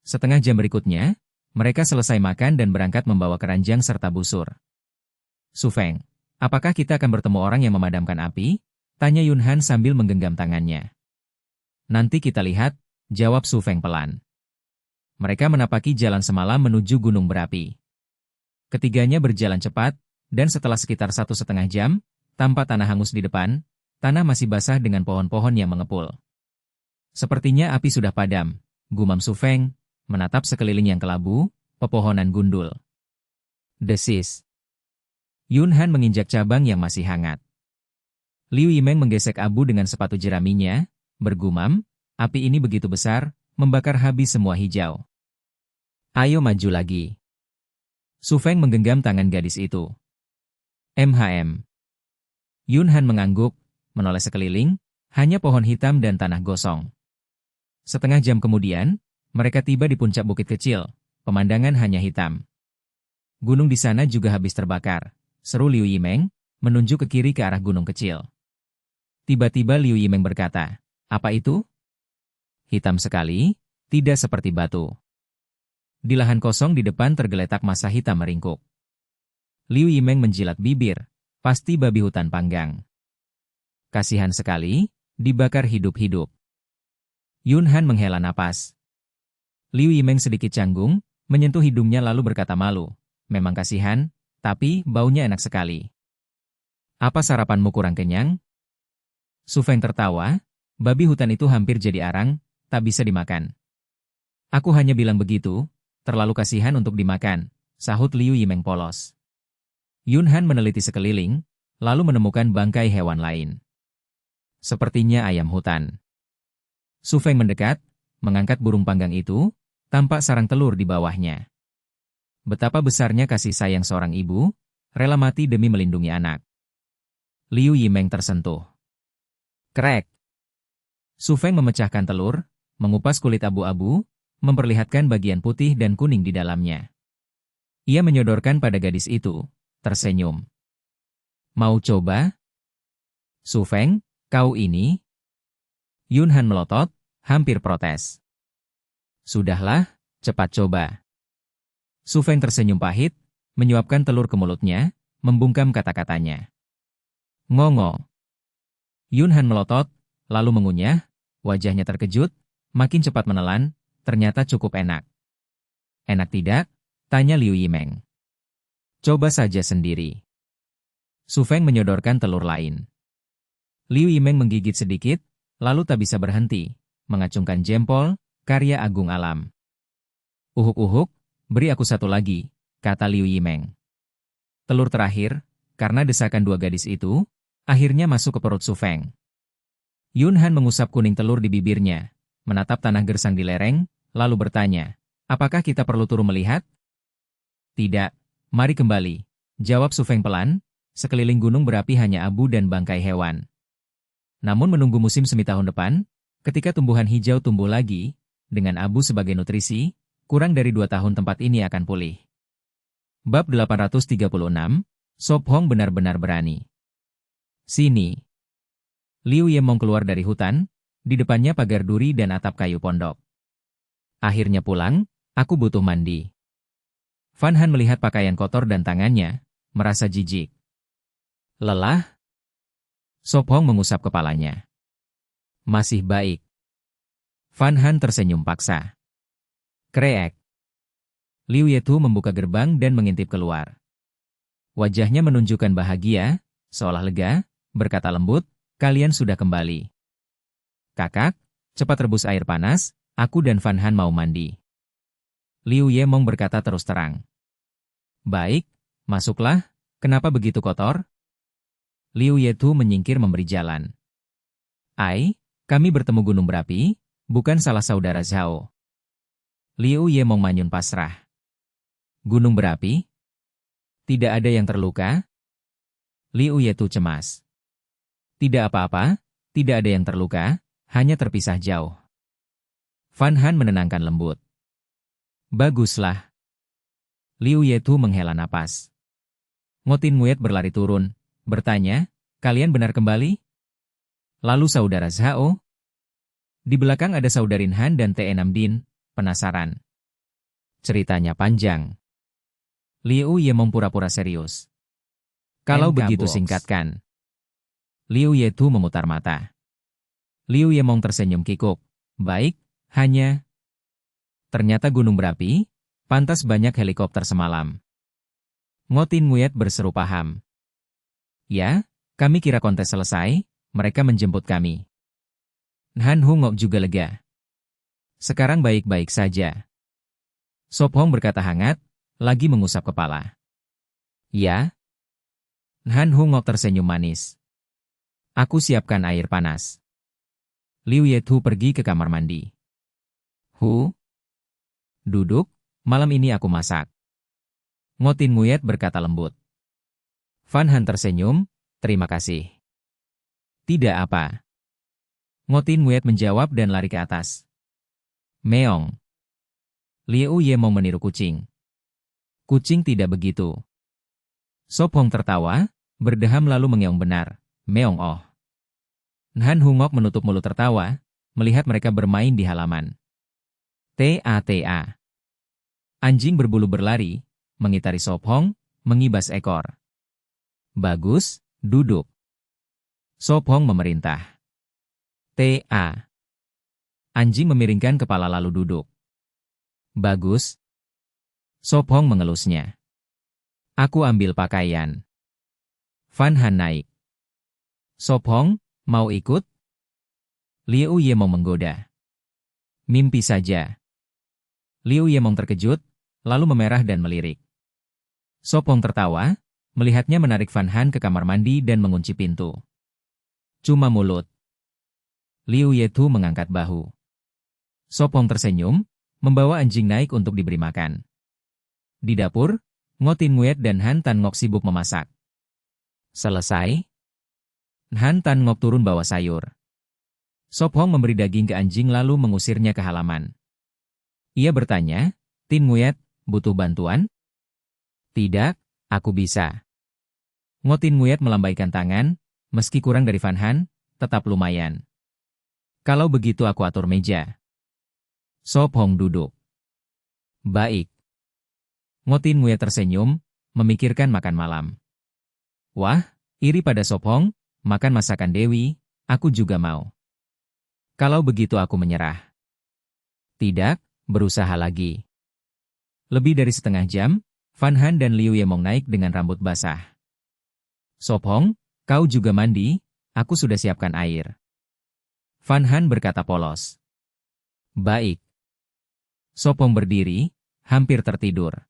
Setengah jam berikutnya, mereka selesai makan dan berangkat membawa keranjang serta busur. Su Feng, apakah kita akan bertemu orang yang memadamkan api? Tanya Yun Han sambil menggenggam tangannya. Nanti kita lihat, jawab Su Feng pelan. Mereka menapaki jalan semalam menuju gunung berapi. Ketiganya berjalan cepat, dan setelah sekitar 1,5 jam, tanpa tanah hangus di depan, tanah masih basah dengan pohon-pohon yang mengepul. Sepertinya api sudah padam, gumam Su Feng, menatap sekeliling yang kelabu, pepohonan gundul. Desis. Yun Han menginjak cabang yang masih hangat. Liu Yimeng menggesek abu dengan sepatu jeraminya, bergumam, api ini begitu besar, membakar habis semua hijau. Ayo maju lagi. Su Feng menggenggam tangan gadis itu. Yun Han mengangguk, menoleh sekeliling, hanya pohon hitam dan tanah gosong. Setengah jam kemudian, Mereka tiba di puncak bukit kecil, pemandangan hanya hitam. Gunung di sana juga habis terbakar, seru Liu Yimeng, menunjuk ke kiri ke arah gunung kecil. Tiba-tiba Liu Yimeng berkata, "Apa itu?" "Hitam sekali, tidak seperti batu." Di lahan kosong di depan tergeletak massa hitam meringkuk. Liu Yimeng menjilat bibir, pasti babi hutan panggang. Kasihan sekali, dibakar hidup-hidup. Yun Han menghela napas. Liu Yimeng sedikit canggung, menyentuh hidungnya lalu berkata malu, "Memang kasihan, tapi baunya enak sekali." "Apa sarapanmu kurang kenyang?" Su Feng tertawa, "Babi hutan itu hampir jadi arang, tak bisa dimakan." "Aku hanya bilang begitu, terlalu kasihan untuk dimakan," sahut Liu Yimeng polos. Yun Han meneliti sekeliling, lalu menemukan bangkai hewan lain. Sepertinya ayam hutan. Su Feng mendekat, mengangkat burung panggang itu, tampak sarang telur di bawahnya. Betapa besarnya kasih sayang seorang ibu, rela mati demi melindungi anak. Liu Yimeng tersentuh. Krek. Su Feng memecahkan telur, mengupas kulit abu-abu, memperlihatkan bagian putih dan kuning di dalamnya. Ia menyodorkan pada gadis itu, tersenyum. "Mau coba?" "Su Feng, kau ini..." Yun Han melotot, hampir protes. "Sudahlah, cepat coba." Su Feng tersenyum pahit, menyuapkan telur ke mulutnya, membungkam kata-katanya. "Ngongo." Yun Han melotot, lalu mengunyah, wajahnya terkejut, makin cepat menelan, ternyata cukup enak. "Enak tidak?" tanya Liu Yimeng. "Coba saja sendiri." Su Feng menyodorkan telur lain. Liu Yimeng menggigit sedikit, lalu tak bisa berhenti, mengacungkan jempol, karya agung alam. "Uhuk-uhuk, beri aku satu lagi," kata Liu Yimeng. Telur terakhir, karena desakan dua gadis itu, akhirnya masuk ke perut Su Feng. Yun Han mengusap kuning telur di bibirnya, menatap tanah gersang di lereng, lalu bertanya, "Apakah kita perlu turun melihat?" "Tidak, mari kembali," jawab Su Feng pelan, sekeliling gunung berapi hanya abu dan bangkai hewan. Namun menunggu musim semi tahun depan, ketika tumbuhan hijau tumbuh lagi, dengan abu sebagai nutrisi, kurang dari 2 tahun tempat ini akan pulih. Bab 836, Sop Hong benar-benar berani. "Sini." Liu Yimeng keluar dari hutan, di depannya pagar duri dan atap kayu pondok. "Akhirnya pulang, aku butuh mandi." Fan Han melihat pakaian kotor dan tangannya, merasa jijik. "Lelah?" Sop Hong mengusap kepalanya. "Masih baik." Fan Han tersenyum paksa. Kreek. Liu Yetu membuka gerbang dan mengintip keluar. Wajahnya menunjukkan bahagia, seolah lega, berkata lembut, "Kalian sudah kembali." "Kakak, cepat rebus air panas, aku dan Fan Han mau mandi." Liu Yimeng berkata terus terang. "Baik, masuklah, kenapa begitu kotor?" Liu Yetu menyingkir memberi jalan. "Ai, kami bertemu gunung berapi, bukan salah saudara Zhao." Liu Yimeng manyun pasrah. "Gunung berapi? Tidak ada yang terluka?" Liu Yetu cemas. "Tidak apa-apa, tidak ada yang terluka, hanya terpisah jauh." Fan Han menenangkan lembut. "Baguslah." Liu Yetu menghela napas. Ngotin Nguyet berlari turun, bertanya, "Kalian benar kembali? Lalu saudara Zhao?" Di belakang ada saudarin Han dan Te Nam Din, penasaran. Ceritanya panjang. Liu Yimeng pura-pura serius. "Kalau begitu singkatkan." Liu Yetu memutar mata. Liu Yimeng tersenyum kikuk. "Baik, hanya..." Ternyata gunung berapi, pantas banyak helikopter semalam. Ngotin Nguyet berseru paham. "Ya, kami kira kontes selesai, mereka menjemput kami." Han Hungok juga lega. "Sekarang baik-baik saja." Sop Hong berkata hangat, lagi mengusap kepala. "Ya?" Han Hungok tersenyum manis. "Aku siapkan air panas." Liu Yetu pergi ke kamar mandi. Duduk, malam ini aku masak." Ngotin Nguyet berkata lembut. Fan Han tersenyum, "Terima kasih." "Tidak apa." Ngotin Nguyet menjawab dan lari ke atas. "Meong." Liu Yemong meniru kucing. Kucing tidak begitu. Sop Hong tertawa, berdeham lalu mengeong benar. Meong oh. Han Hungok menutup mulut tertawa, melihat mereka bermain di halaman. Ta. Anjing berbulu berlari, mengitari Sop Hong, mengibas ekor. Bagus, duduk. Sop Hong memerintah. Ta. Anjing memiringkan kepala lalu duduk. Bagus. Sop Hong mengelusnya. Aku ambil pakaian. Van Han naik. Sop Hong, mau ikut? Liu Yemong menggoda. Mimpi saja. Liu Yemong terkejut, lalu memerah dan melirik. Sop Hong tertawa, melihatnya menarik Van Han ke kamar mandi dan mengunci pintu. Cuma mulut. Liu Yetu mengangkat bahu. Sop Hong tersenyum, membawa anjing naik untuk diberi makan. Di dapur, Ngo Tin Nguyen dan Han Tan Ngok sibuk memasak. Selesai. Han Tan Ngok turun bawa sayur. Sop Hong memberi daging ke anjing lalu mengusirnya ke halaman. Ia bertanya, Tin Nguyen, butuh bantuan? Tidak, aku bisa. Ngo Tin Nguyen melambaikan tangan, meski kurang dari Van Han, tetap lumayan. Kalau begitu aku atur meja. Sop Hong duduk. Baik. Ngo Tin Nguyen tersenyum, memikirkan makan malam. Wah, iri pada Sop Hong, makan masakan Dewi, aku juga mau. Kalau begitu aku menyerah. Tidak, berusaha lagi. Lebih dari setengah jam, Van Han dan Liu Yemong naik dengan rambut basah. Sop Hong, kau juga mandi, aku sudah siapkan air. Van Han berkata polos. Baik. Sop Hong berdiri, hampir tertidur.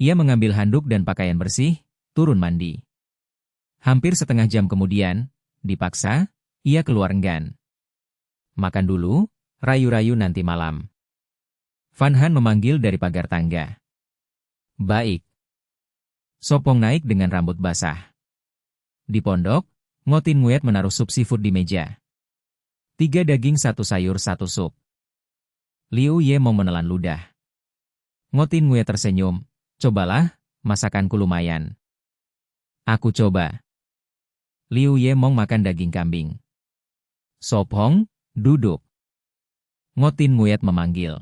Ia mengambil handuk dan pakaian bersih, turun mandi. Hampir setengah jam kemudian, dipaksa, ia keluar enggan. Makan dulu, rayu-rayu nanti malam. Van Han memanggil dari pagar tangga. Baik. Sop Hong naik dengan rambut basah. Di pondok, Ngo Tin Nguyen menaruh sup seafood di meja. 3 daging 1 sayur 1 sup. Liu Yemong menelan ludah. Ngo Tin Nguyen tersenyum. Cobalah, masakanku lumayan. Aku coba. Liu Yemong makan daging kambing. Sop Hong, duduk. Ngo Tin Nguyen memanggil.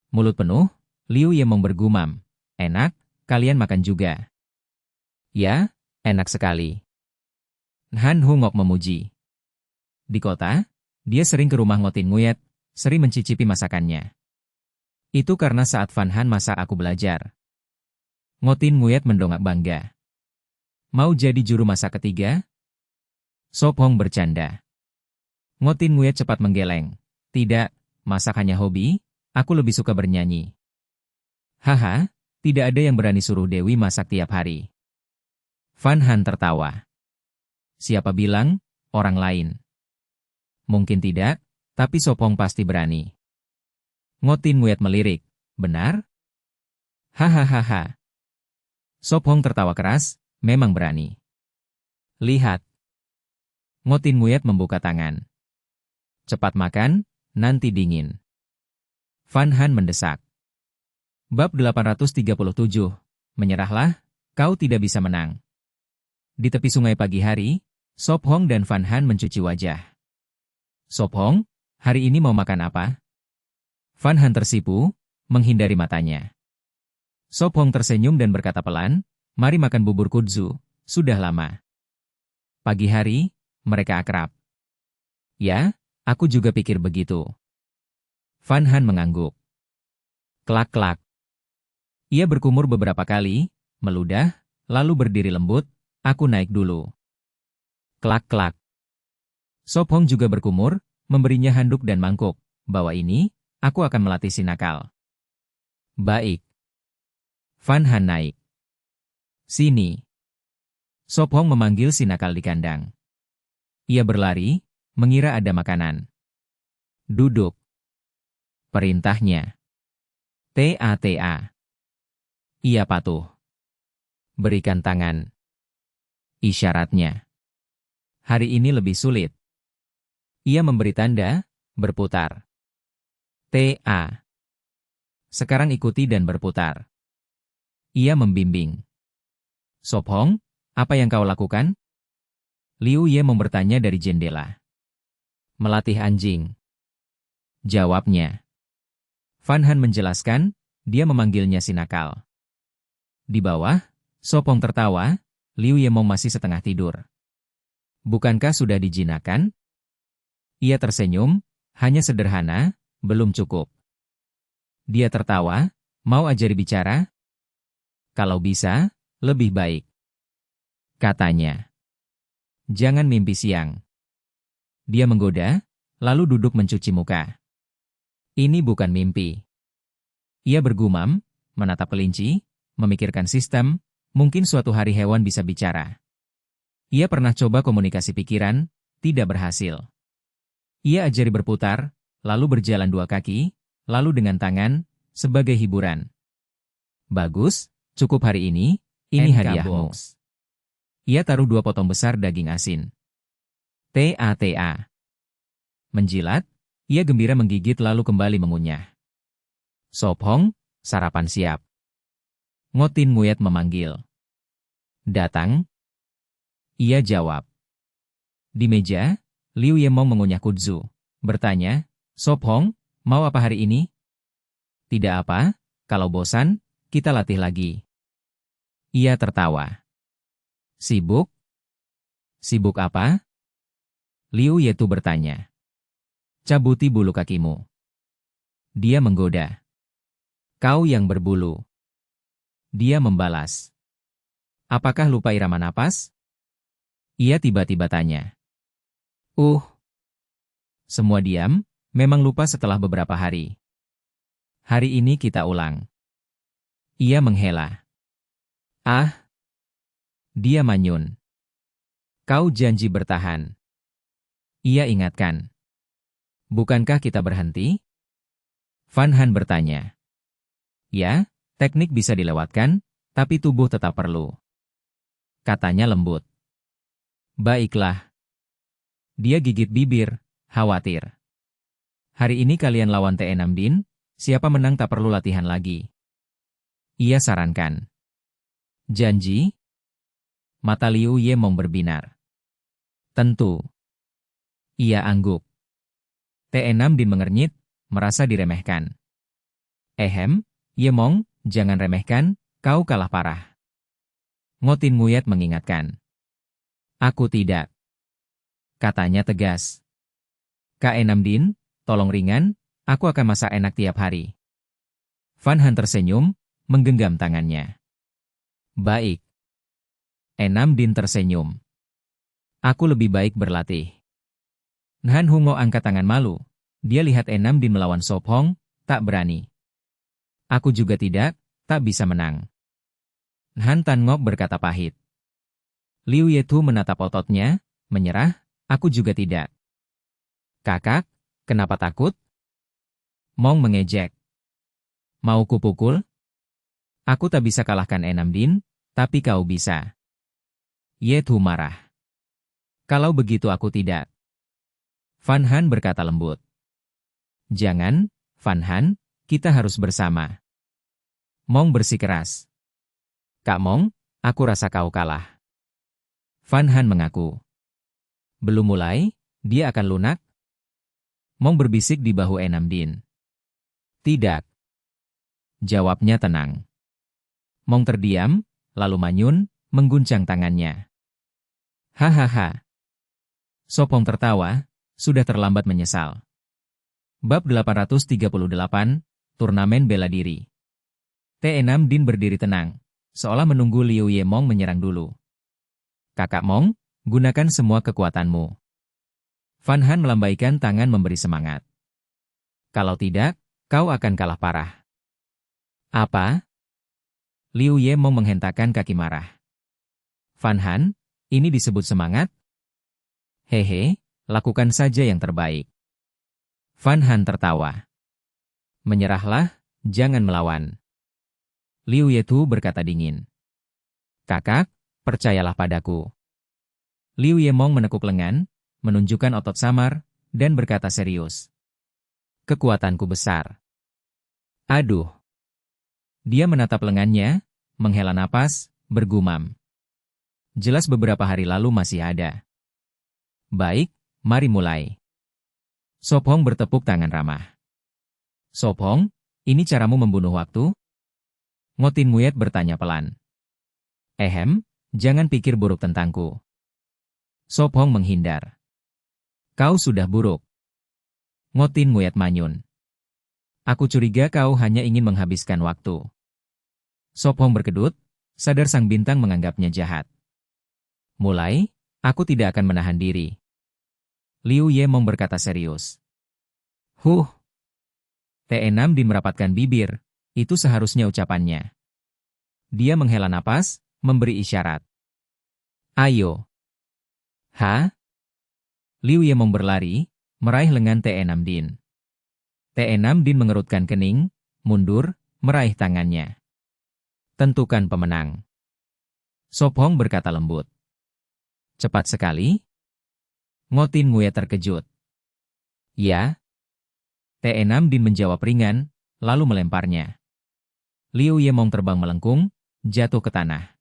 Mulut penuh, Liu Yemong bergumam. Enak, kalian makan juga. Ya, enak sekali. Han Hungok memuji. Di kota, dia sering ke rumah Ngo Tin Nguyen, sering mencicipi masakannya. Itu karena saat Van Han masak aku belajar. Ngo Tin Nguyen mendongak bangga. Mau jadi juru masak ketiga? Sop Hong bercanda. Ngo Tin Nguyen cepat menggeleng. Tidak, masak hanya hobi, aku lebih suka bernyanyi. Haha, tidak ada yang berani suruh Dewi masak tiap hari. Van Han tertawa. Siapa bilang, orang lain? Mungkin tidak, tapi Sop Hong pasti berani. Ngo Tin Nguyen melirik. Benar? Hahaha. Sop Hong tertawa keras, memang berani. Lihat. Ngo Tin Nguyen membuka tangan. Cepat makan, nanti dingin. Van Han mendesak. Bab 837. Menyerahlah, kau tidak bisa menang. Di tepi sungai pagi hari, Sop Hong dan Van Han mencuci wajah. Sop Hong, hari ini mau makan apa? Van Han tersipu, menghindari matanya. Sop Hong tersenyum dan berkata pelan, mari makan bubur kudzu, sudah lama. Pagi hari, mereka akrab. Ya, aku juga pikir begitu. Van Han mengangguk. Klak-klak. Ia berkumur beberapa kali, meludah, lalu berdiri lembut, aku naik dulu. Klak-klak. Sop Hong juga berkumur, memberinya handuk dan mangkuk, bawa ini, aku akan melatih si nakal. Baik. Van Han naik. Sini. Sop Hong memanggil si nakal di kandang. Ia berlari, mengira ada makanan. Duduk. Perintahnya. Ta. Ia patuh. Berikan tangan. Isyaratnya. Hari ini lebih sulit. Ia memberi tanda, berputar. TA. Sekarang ikuti dan berputar. Ia membimbing. Sophong, apa yang kau lakukan? Liu Yemong bertanya dari jendela. Melatih anjing. Jawabnya. Fan Han menjelaskan, dia memanggilnya si nakal. Di bawah, Sophong tertawa, Liu Yemong masih setengah tidur. Bukankah sudah dijinakkan? Ia tersenyum, hanya sederhana, belum cukup. Dia tertawa, mau ajari bicara? Kalau bisa, lebih baik. Katanya. Jangan mimpi siang. Dia menggoda, lalu duduk mencuci muka. Ini bukan mimpi. Ia bergumam, menatap kelinci, memikirkan sistem, mungkin suatu hari hewan bisa bicara. Ia pernah coba komunikasi pikiran, tidak berhasil. Ia ajari berputar, lalu berjalan dua kaki, lalu dengan tangan, sebagai hiburan. Bagus, cukup hari ini hadiahmu. Ia taruh 2 potong besar daging asin. Ta. Menjilat, ia gembira menggigit lalu kembali mengunyah. Sophong, sarapan siap. Ngotin Nguyat memanggil. Datang? Ia jawab. Di meja, Liu Yemong mengunyah kudzu. Bertanya, Sophong, mau apa hari ini? Tidak apa, kalau bosan, kita latih lagi. Ia tertawa. Sibuk? Sibuk apa? Liu Yetu bertanya. Cabuti bulu kakimu. Dia menggoda. Kau yang berbulu. Dia membalas. Apakah lupa irama napas? Ia tiba-tiba tanya. Semua diam, memang lupa setelah beberapa hari. Hari ini kita ulang. Ia menghela. Dia manyun. Kau janji bertahan. Ia ingatkan. Bukankah kita berhenti? Fan Han bertanya. Ya, teknik bisa dilewatkan, tapi tubuh tetap perlu. Katanya lembut. Baiklah. Dia gigit bibir, khawatir. Hari ini kalian lawan TE6 Din, siapa menang tak perlu latihan lagi. Ia sarankan. Janji? Mata Liu Yemong berbinar. Tentu. Ia angguk. TE6 Din mengernyit, merasa diremehkan. Yemong, jangan remehkan, kau kalah parah. Ngotin Nguyat mengingatkan. Aku tidak. Katanya tegas. K6 Din, tolong ringan, aku akan masak enak tiap hari. Fan Han tersenyum, menggenggam tangannya. Baik. 6 Din tersenyum. Aku lebih baik berlatih. Nhan Hungo angkat tangan malu. Dia lihat 6 Din melawan Sophong, tak berani. Aku juga tidak, tak bisa menang. Nhan Tan Ngok berkata pahit. Liu Yetu menatap ototnya, menyerah, aku juga tidak. Kakak, kenapa takut? Mong mengejek. Mau kupukul? Aku tak bisa kalahkan 6 Din, tapi kau bisa. Yetu marah. Kalau begitu aku tidak. Fan Han berkata lembut. Jangan, Fan Han, kita harus bersama. Mong bersikeras. Kak Mong, aku rasa kau kalah. Fan Han mengaku. Belum mulai, dia akan lunak. Mong berbisik di bahu 6 Din. Tidak. Jawabnya tenang. Mong terdiam, lalu manyun, mengguncang tangannya. Hahaha. Sophong tertawa, sudah terlambat menyesal. Bab 838, Turnamen Bela Diri. TE6 Din berdiri tenang, seolah menunggu Liu Yemong menyerang dulu. Kakak Mong, gunakan semua kekuatanmu. Fan Han melambaikan tangan memberi semangat. Kalau tidak, kau akan kalah parah. Apa? Liu Yemong menghentakkan kaki marah. Fan Han, ini disebut semangat? Hehe, lakukan saja yang terbaik. Fan Han tertawa. Menyerahlah, jangan melawan. Liu Yetu berkata dingin. Kakak, percayalah padaku. Liu Yemong menekuk lengan, menunjukkan otot samar, dan berkata serius. Kekuatanku besar. Aduh. Dia menatap lengannya, menghela napas, bergumam. Jelas beberapa hari lalu masih ada. Baik, mari mulai. Sop Hong bertepuk tangan ramah. Sop Hong, ini caramu membunuh waktu? Ngotin Nguyet bertanya pelan. Jangan pikir buruk tentangku. Sop Hong menghindar. Kau sudah buruk. Ngotin Nguyet manyun. Aku curiga kau hanya ingin menghabiskan waktu. Sop Hong berkedut, sadar sang bintang menganggapnya jahat. Mulai, aku tidak akan menahan diri. Liu Yemong berkata serius. Te6 Din merapatkan bibir, itu seharusnya ucapannya. Dia menghela napas, memberi isyarat. Ayo. Liu Yemong berlari, meraih lengan Te6 Din. Te6 Din mengerutkan kening, mundur, meraih tangannya. Tentukan pemenang. Sop Hong berkata lembut. Cepat sekali? Ngotin Nguyet terkejut. Ya. Te6 Din menjawab ringan, lalu melemparnya. Liu Yemong terbang melengkung, jatuh ke tanah.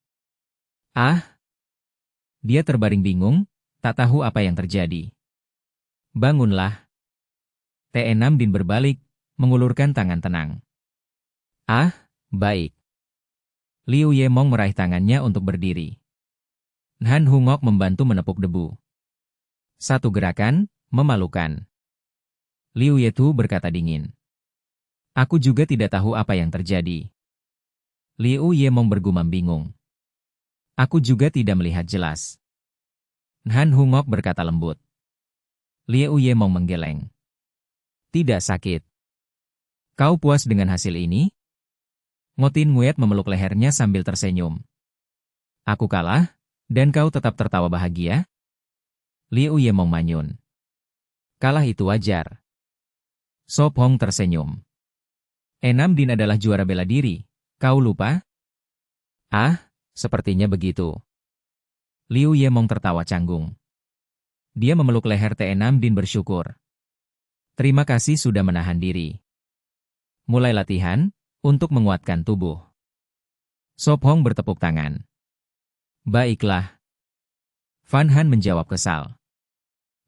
Dia terbaring bingung, tak tahu apa yang terjadi. Bangunlah. Te6 Din berbalik, mengulurkan tangan tenang. Baik. Liu Yemong meraih tangannya untuk berdiri. Han Hungok membantu menepuk debu. Satu gerakan, memalukan. Liu Yetu berkata dingin. Aku juga tidak tahu apa yang terjadi. Liu Yemong bergumam bingung. Aku juga tidak melihat jelas. Han Hungok berkata lembut. Liu Yemong menggeleng. Tidak sakit. Kau puas dengan hasil ini? Ngotin Nguyet memeluk lehernya sambil tersenyum. Aku kalah, dan kau tetap tertawa bahagia? Liu Yemong manyun. Kalah itu wajar. Sop Hong tersenyum. 6 Din adalah juara bela diri, kau lupa? Sepertinya begitu. Liu Yemong tertawa canggung. Dia memeluk leher Te6 Din bersyukur. Terima kasih sudah menahan diri. Mulai latihan, untuk menguatkan tubuh. Sop Hong bertepuk tangan. Baiklah. Fan Han menjawab kesal.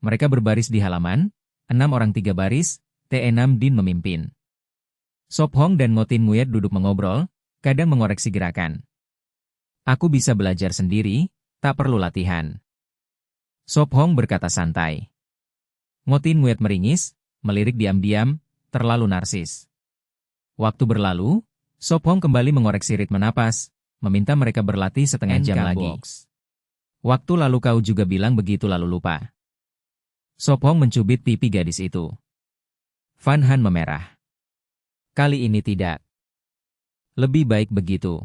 Mereka berbaris di halaman, 6 orang 3 baris, Te6 Din memimpin. Sop Hong dan Ngotin Nguyet duduk mengobrol, kadang mengoreksi gerakan. Aku bisa belajar sendiri, tak perlu latihan. Sop Hong berkata santai. Ngotin Nguyet meringis, melirik diam-diam, terlalu narsis. Waktu berlalu, Sop Hong kembali mengoreksi ritme napas, meminta mereka berlatih setengah jam lagi. Waktu lalu kau juga bilang begitu lalu lupa. Sop Hong mencubit pipi gadis itu. Fan Han memerah. Kali ini tidak. Lebih baik begitu.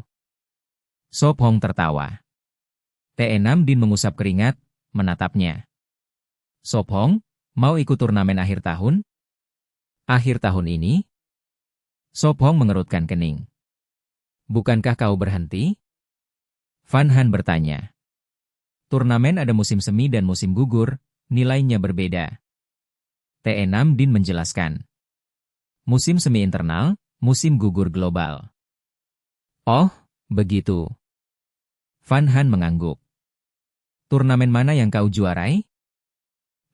Sop Hong tertawa. Te6 Din mengusap keringat, menatapnya. Sop Hong, mau ikut turnamen akhir tahun? Akhir tahun ini? Sop Hong mengerutkan kening. Bukankah kau berhenti? Fan Han bertanya. Turnamen ada musim semi dan musim gugur, nilainya berbeda. Te6 Din menjelaskan. Musim semi internal, musim gugur global. Oh, begitu. Fan Han mengangguk. Turnamen mana yang kau juarai?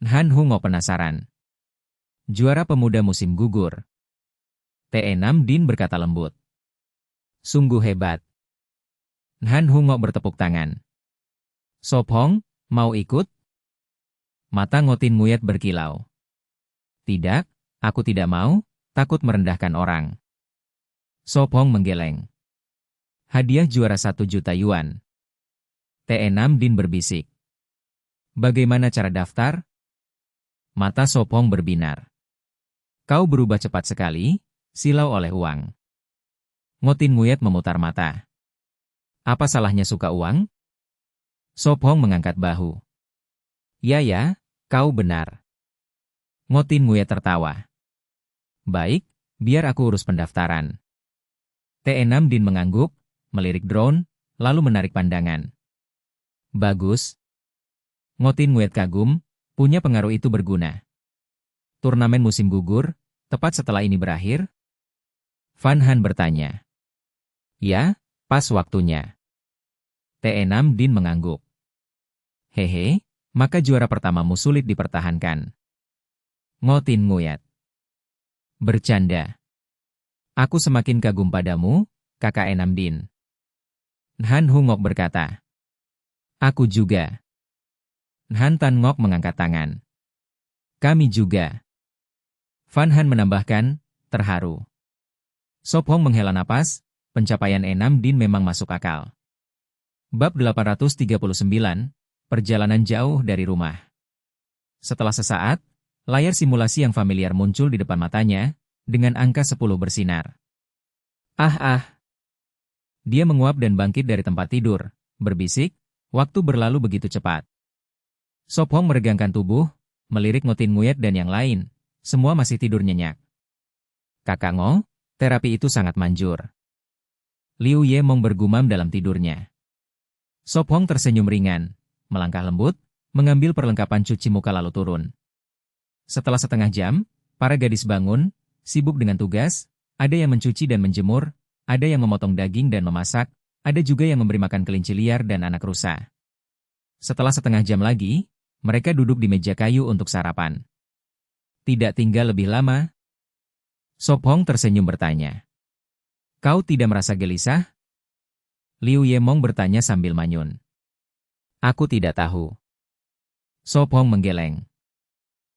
Han Hungo penasaran. Juara pemuda musim gugur. Te6 Din berkata lembut. Sungguh hebat. Han Hungo bertepuk tangan. Sop Hong, mau ikut? Mata Ngotin Nguyet berkilau. Tidak, aku tidak mau, takut merendahkan orang. Sop Hong menggeleng. Hadiah juara 1 juta yuan. Te6 Din berbisik. Bagaimana cara daftar? Mata Sop Hong berbinar. Kau berubah cepat sekali, silau oleh uang. Ngotin Nguyet memutar mata. Apa salahnya suka uang? Sop Hong mengangkat bahu. Ya, kau benar. Ngotin Nguyet tertawa. Baik, biar aku urus pendaftaran. Te6 Din mengangguk, melirik drone, lalu menarik pandangan. Bagus. Ngotin Nguyet kagum, punya pengaruh itu berguna. Turnamen musim gugur, Tepat setelah ini berakhir, Van Han bertanya. Ya, pas waktunya. T6 Din mengangguk. Hehe, maka juara pertamamu sulit dipertahankan. Ngotin Nguyat. Bercanda. Aku semakin kagum padamu, kakak Enam Din. Han Hungok berkata. Aku juga. Han Tan Ngok mengangkat tangan. Kami juga. Van Han menambahkan, terharu. Sop Hong menghela napas, pencapaian Enam Din memang masuk akal. Bab 839, Perjalanan jauh dari rumah. Setelah sesaat, layar simulasi yang familiar muncul di depan matanya, dengan angka 10 bersinar. Dia menguap dan bangkit dari tempat tidur, berbisik, waktu berlalu begitu cepat. Sop Hong meregangkan tubuh, melirik Ngotin Nguyet dan yang lain, semua masih tidur nyenyak. Kakak Ngo, terapi itu sangat manjur. Liu Ye Mong bergumam dalam tidurnya. Sop Hong tersenyum ringan, melangkah lembut, mengambil perlengkapan cuci muka lalu turun. Setelah setengah jam, para gadis bangun, sibuk dengan tugas, ada yang mencuci dan menjemur, ada yang memotong daging dan memasak, ada juga yang memberi makan kelinci liar dan anak rusa. Setelah setengah jam lagi, mereka duduk di meja kayu untuk sarapan. Tidak tinggal lebih lama? Sop Hong tersenyum bertanya. Kau tidak merasa gelisah? Liu Ye Mong bertanya sambil manyun. Aku tidak tahu. Sop Hong menggeleng.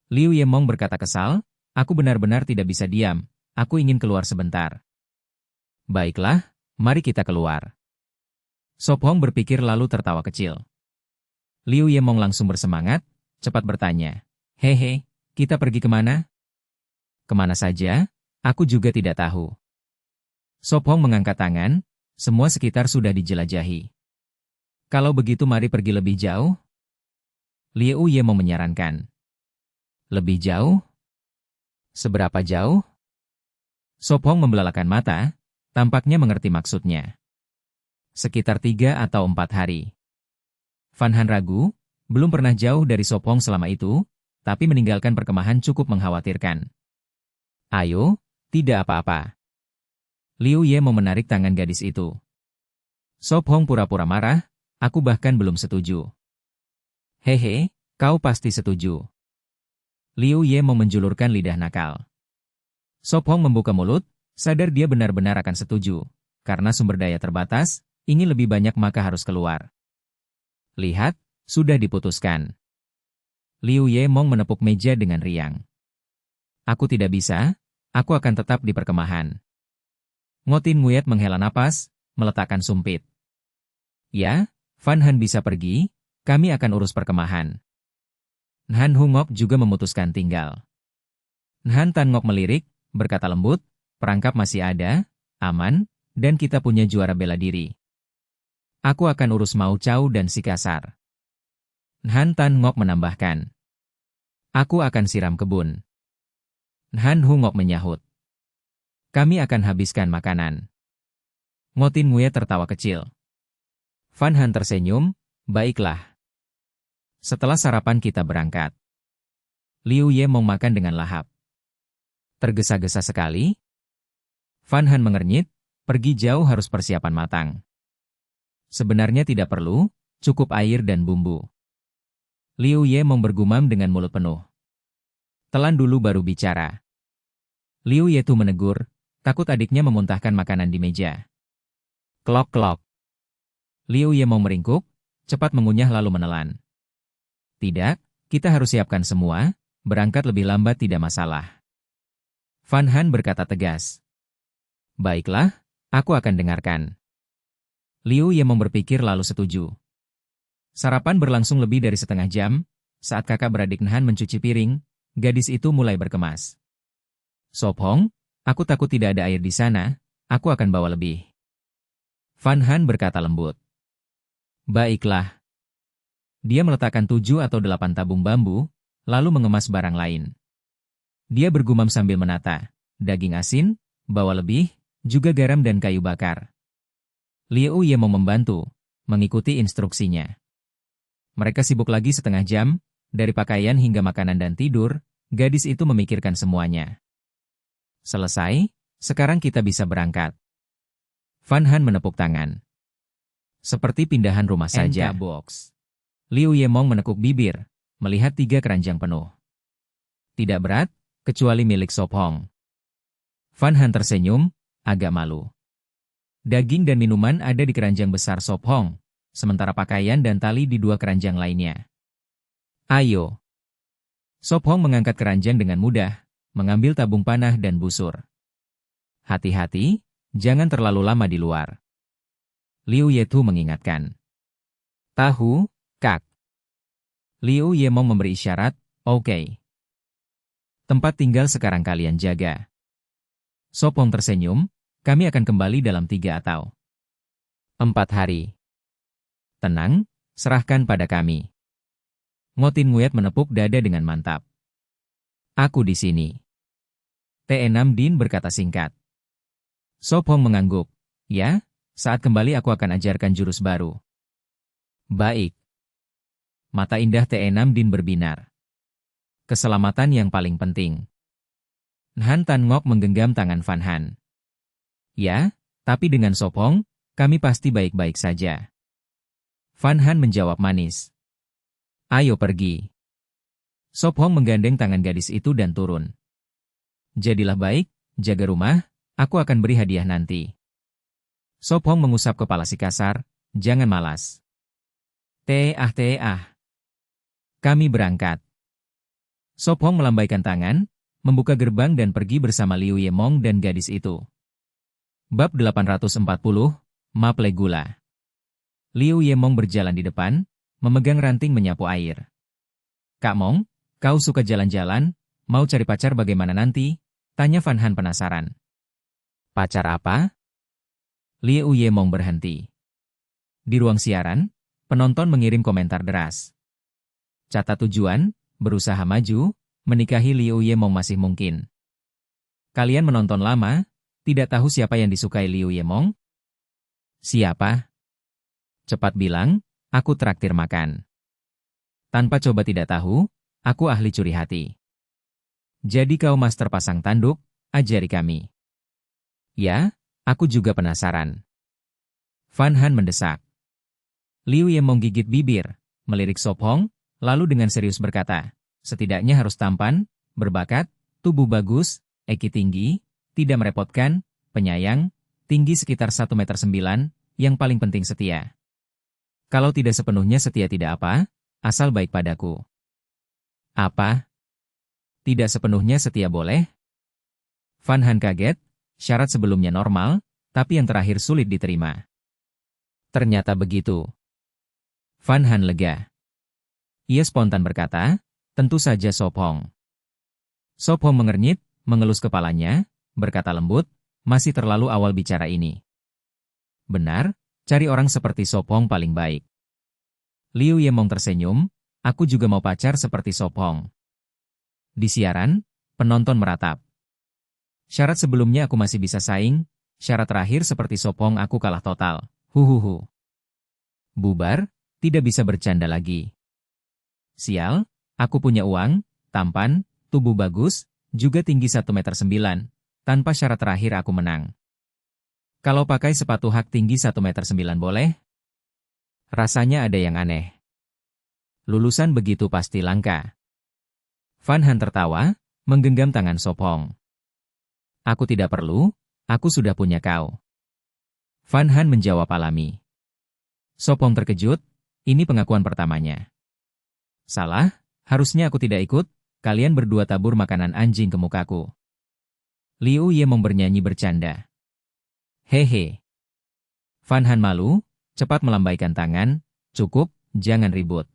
Liu Ye Mong berkata kesal, aku benar-benar tidak bisa diam, aku ingin keluar sebentar. Baiklah, mari kita keluar. Sop Hong berpikir lalu tertawa kecil. Liu Ye Mong langsung bersemangat, cepat bertanya. Hehe, kita pergi kemana? Kemana saja? Aku juga tidak tahu. Sop Hong mengangkat tangan, semua sekitar sudah dijelajahi. Kalau begitu mari pergi lebih jauh? Liu Ye Mong menyarankan. Lebih jauh? Seberapa jauh? Sop Hong membelalakan mata, tampaknya mengerti maksudnya. Sekitar 3 atau 4 hari. Van Han ragu, belum pernah jauh dari Sop Hong selama itu, tapi meninggalkan perkemahan cukup mengkhawatirkan. Ayo, tidak apa-apa. Liu Ye mau menarik tangan gadis itu. Sop Hong pura-pura marah, aku bahkan belum setuju. Hehe, kau pasti setuju. Liu Ye mau menjulurkan lidah nakal. Sop Hong membuka mulut, sadar dia benar-benar akan setuju. Karena sumber daya terbatas, ingin lebih banyak maka harus keluar. Lihat, sudah diputuskan. Liu Ye Mong menepuk meja dengan riang. Aku tidak bisa, aku akan tetap di perkemahan. Ngotin Nguyet menghela napas, meletakkan sumpit. Ya, Van Han bisa pergi, kami akan urus perkemahan. Han Hungok juga memutuskan tinggal. Han Tan Ngok melirik, berkata lembut, perangkap masih ada, aman, dan kita punya juara bela diri. Aku akan urus Mau Chow dan si kasar. Han Tan Ngok menambahkan. Aku akan siram kebun. Han Hungok menyahut. Kami akan habiskan makanan. Ngotin Nguyet tertawa kecil. Van Han tersenyum, baiklah. Setelah sarapan kita berangkat. Liu Ye mau makan dengan lahap. Tergesa-gesa sekali. Van Han mengernyit, pergi jauh harus persiapan matang. Sebenarnya tidak perlu, cukup air dan bumbu. Liu Ye mau bergumam dengan mulut penuh. Telan dulu baru bicara. Liu Ye tu menegur, takut adiknya memuntahkan makanan di meja. Klok-klok. Liu Ye mau meringkuk, cepat mengunyah lalu menelan. Tidak, kita harus siapkan semua, berangkat lebih lambat tidak masalah. Van Han berkata tegas. Baiklah, aku akan dengarkan. Liu Ye mau berpikir lalu setuju. Sarapan berlangsung lebih dari setengah jam, saat kakak beradik Han mencuci piring, gadis itu mulai berkemas. Sop Hong, aku takut tidak ada air di sana, aku akan bawa lebih. Van Han berkata lembut. Baiklah. Dia meletakkan 7 atau 8 tabung bambu, lalu mengemas barang lain. Dia bergumam sambil menata, daging asin, bawa lebih, juga garam dan kayu bakar. Liu Ye mau membantu, mengikuti instruksinya. Mereka sibuk lagi setengah jam, dari pakaian hingga makanan dan tidur, gadis itu memikirkan semuanya. Selesai, sekarang kita bisa berangkat. Van Han menepuk tangan. Seperti pindahan rumah saja. Box. Liu Yemong menekuk bibir, melihat 3 keranjang penuh. Tidak berat, kecuali milik Sop Hong. Van Han tersenyum, agak malu. Daging dan minuman ada di keranjang besar Sop Hong, sementara pakaian dan tali di 2 keranjang lainnya. Ayo. Sop Hong mengangkat keranjang dengan mudah, mengambil tabung panah dan busur. Hati-hati, jangan terlalu lama di luar. Liu Yetu mengingatkan. Tahu, Kak. Liu Yemong memberi isyarat, oke. Tempat tinggal sekarang kalian jaga. Sop Hong tersenyum, kami akan kembali dalam 3 atau 4 hari. Tenang, serahkan pada kami. Ngotin Nguyat menepuk dada dengan mantap. Aku di sini. T6 Din berkata singkat. Sop Hong mengangguk. Ya, saat kembali aku akan ajarkan jurus baru. Baik. Mata indah T6 Din berbinar. Keselamatan yang paling penting. Han Tan Ngok menggenggam tangan Van Han. Ya, tapi dengan Sop Hong, kami pasti baik-baik saja. Van Han menjawab manis. Ayo pergi. Sop Hong menggandeng tangan gadis itu dan turun. Jadilah baik, jaga rumah, aku akan beri hadiah nanti. Sop Hong mengusap kepala si kasar, jangan malas. Kami berangkat. Sop Hong melambaikan tangan, membuka gerbang dan pergi bersama Liu Yemong dan gadis itu. Bab 840, Maple Gula. Liu Yemong berjalan di depan, memegang ranting menyapu air. Kak Mong, kau suka jalan-jalan, mau cari pacar bagaimana nanti? Tanya Van Han penasaran. Pacar apa? Liu Yemong berhenti. Di ruang siaran, penonton mengirim komentar deras. Catat tujuan, berusaha maju, menikahi Liu Yemong masih mungkin. Kalian menonton lama, tidak tahu siapa yang disukai Liu Yemong? Siapa? Cepat bilang, aku traktir makan. Tanpa coba tidak tahu, aku ahli curi hati. Jadi kau master pasang tanduk, ajari kami. Ya, aku juga penasaran. Van Han mendesak. Liu Yemong gigit bibir, melirik Sop Hong, lalu dengan serius berkata, setidaknya harus tampan, berbakat, tubuh bagus, EQ tinggi, tidak merepotkan, penyayang, tinggi sekitar 1,9 meter, yang paling penting setia. Kalau tidak sepenuhnya setia tidak apa, asal baik padaku. Apa? Tidak sepenuhnya setia boleh? Van Han kaget, syarat sebelumnya normal, tapi yang terakhir sulit diterima. Ternyata begitu. Van Han lega. Ia spontan berkata, tentu saja Sop Hong. Sop Hong mengernyit, mengelus kepalanya, berkata lembut, masih terlalu awal bicara ini. Benar, cari orang seperti Sop Hong paling baik. Liu Yemong tersenyum, aku juga mau pacar seperti Sop Hong. Di siaran, penonton meratap. Syarat sebelumnya aku masih bisa saing, syarat terakhir seperti Sop Hong aku kalah total. Huhuhu. Bubar, tidak bisa bercanda lagi. Sial, aku punya uang, tampan, tubuh bagus, juga tinggi 1,9 meter, tanpa syarat terakhir aku menang. Kalau pakai sepatu hak tinggi 1,9 meter boleh? Rasanya ada yang aneh. Lulusan begitu pasti langka. Van Han tertawa, menggenggam tangan Sop Hong. Aku tidak perlu, aku sudah punya kau. Van Han menjawab alami. Sop Hong terkejut, ini pengakuan pertamanya. Salah, harusnya aku tidak ikut, kalian berdua tabur makanan anjing ke mukaku. Liu Yemong bernyanyi bercanda. Hehe. Van Han malu, cepat melambaikan tangan, cukup, jangan ribut.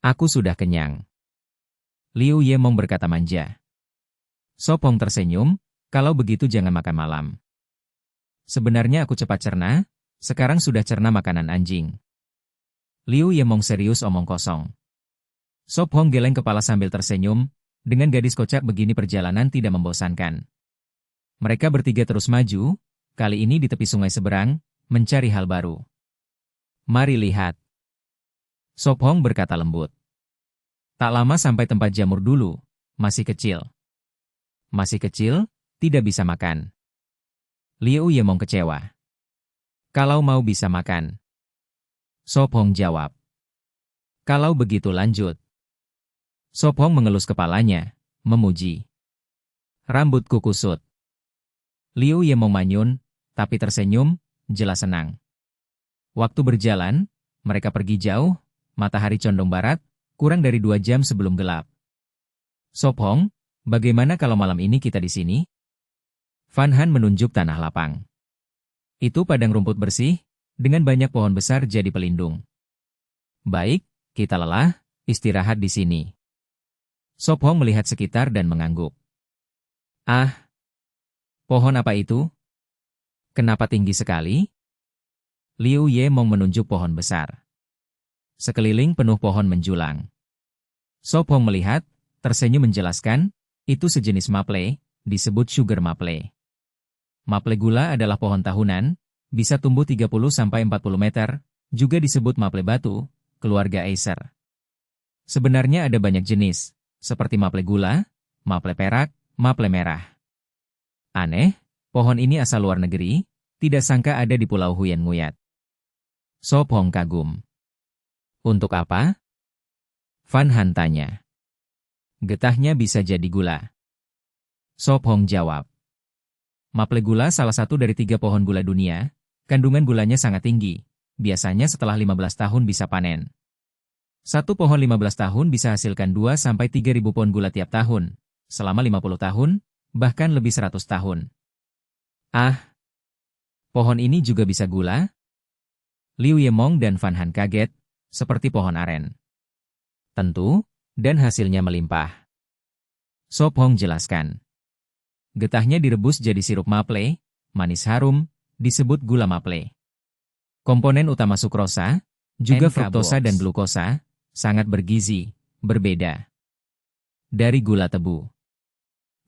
Aku sudah kenyang. Liu Yemong berkata manja. Sop Hong tersenyum, kalau begitu jangan makan malam. Sebenarnya aku cepat cerna, sekarang sudah cerna makanan anjing. Liu Yemong serius omong kosong. Sop Hong geleng kepala sambil tersenyum, dengan gadis kocak begini perjalanan tidak membosankan. Mereka bertiga terus maju, kali ini di tepi sungai seberang, mencari hal baru. Mari lihat. Sop Hong berkata lembut. Tak lama sampai tempat jamur dulu, masih kecil. Masih kecil, Tidak bisa makan. Liu Yemong kecewa. Kalau mau bisa makan. Sop Hong jawab. Kalau begitu lanjut. Sop Hong mengelus kepalanya, memuji. Rambutku kusut. Liu Yemong manyun, tapi tersenyum, jelas senang. Waktu berjalan, mereka pergi jauh, matahari condong barat, kurang dari 2 jam sebelum gelap. Sop Hong, bagaimana kalau malam ini kita di sini? Fan Han menunjuk tanah lapang. Itu padang rumput bersih, dengan banyak pohon besar jadi pelindung. Baik, kita lelah, istirahat di sini. Sop Hong melihat sekitar dan mengangguk. Ah, pohon apa itu? Kenapa tinggi sekali? Liu Yemong menunjuk pohon besar. Sekeliling penuh pohon menjulang. Sop Hong melihat, tersenyum menjelaskan, itu sejenis maple, disebut sugar maple. Maple gula adalah pohon tahunan, bisa tumbuh 30-40 meter, juga disebut maple batu, keluarga Acer. Sebenarnya ada banyak jenis, seperti maple gula, maple perak, maple merah. Aneh, pohon ini asal luar negeri, tidak sangka ada di Pulau Huyan Nguyat. Sop Hong kagum. Untuk apa? Fan Han tanya. Getahnya bisa jadi gula. Sop Hong jawab. Maple gula salah satu dari 3 pohon gula dunia, kandungan gulanya sangat tinggi, biasanya setelah 15 tahun bisa panen. Satu pohon 15 tahun bisa hasilkan 2-3 ribu pohon gula tiap tahun, selama 50 tahun, bahkan lebih 100 tahun. Ah, pohon ini juga bisa gula? Liu Yemong dan Fan Han kaget, seperti pohon aren. Tentu, dan hasilnya melimpah. Sop Hong jelaskan. Getahnya direbus jadi sirup maple, manis harum, disebut gula maple. Komponen utama sukrosa, juga fruktosa dan glukosa, sangat bergizi, berbeda. Dari gula tebu.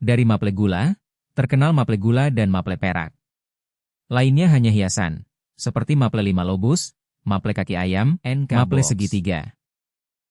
Dari maple gula, terkenal maple gula dan maple perak. Lainnya hanya hiasan, seperti maple 5 lobus, maple kaki ayam, maple segitiga.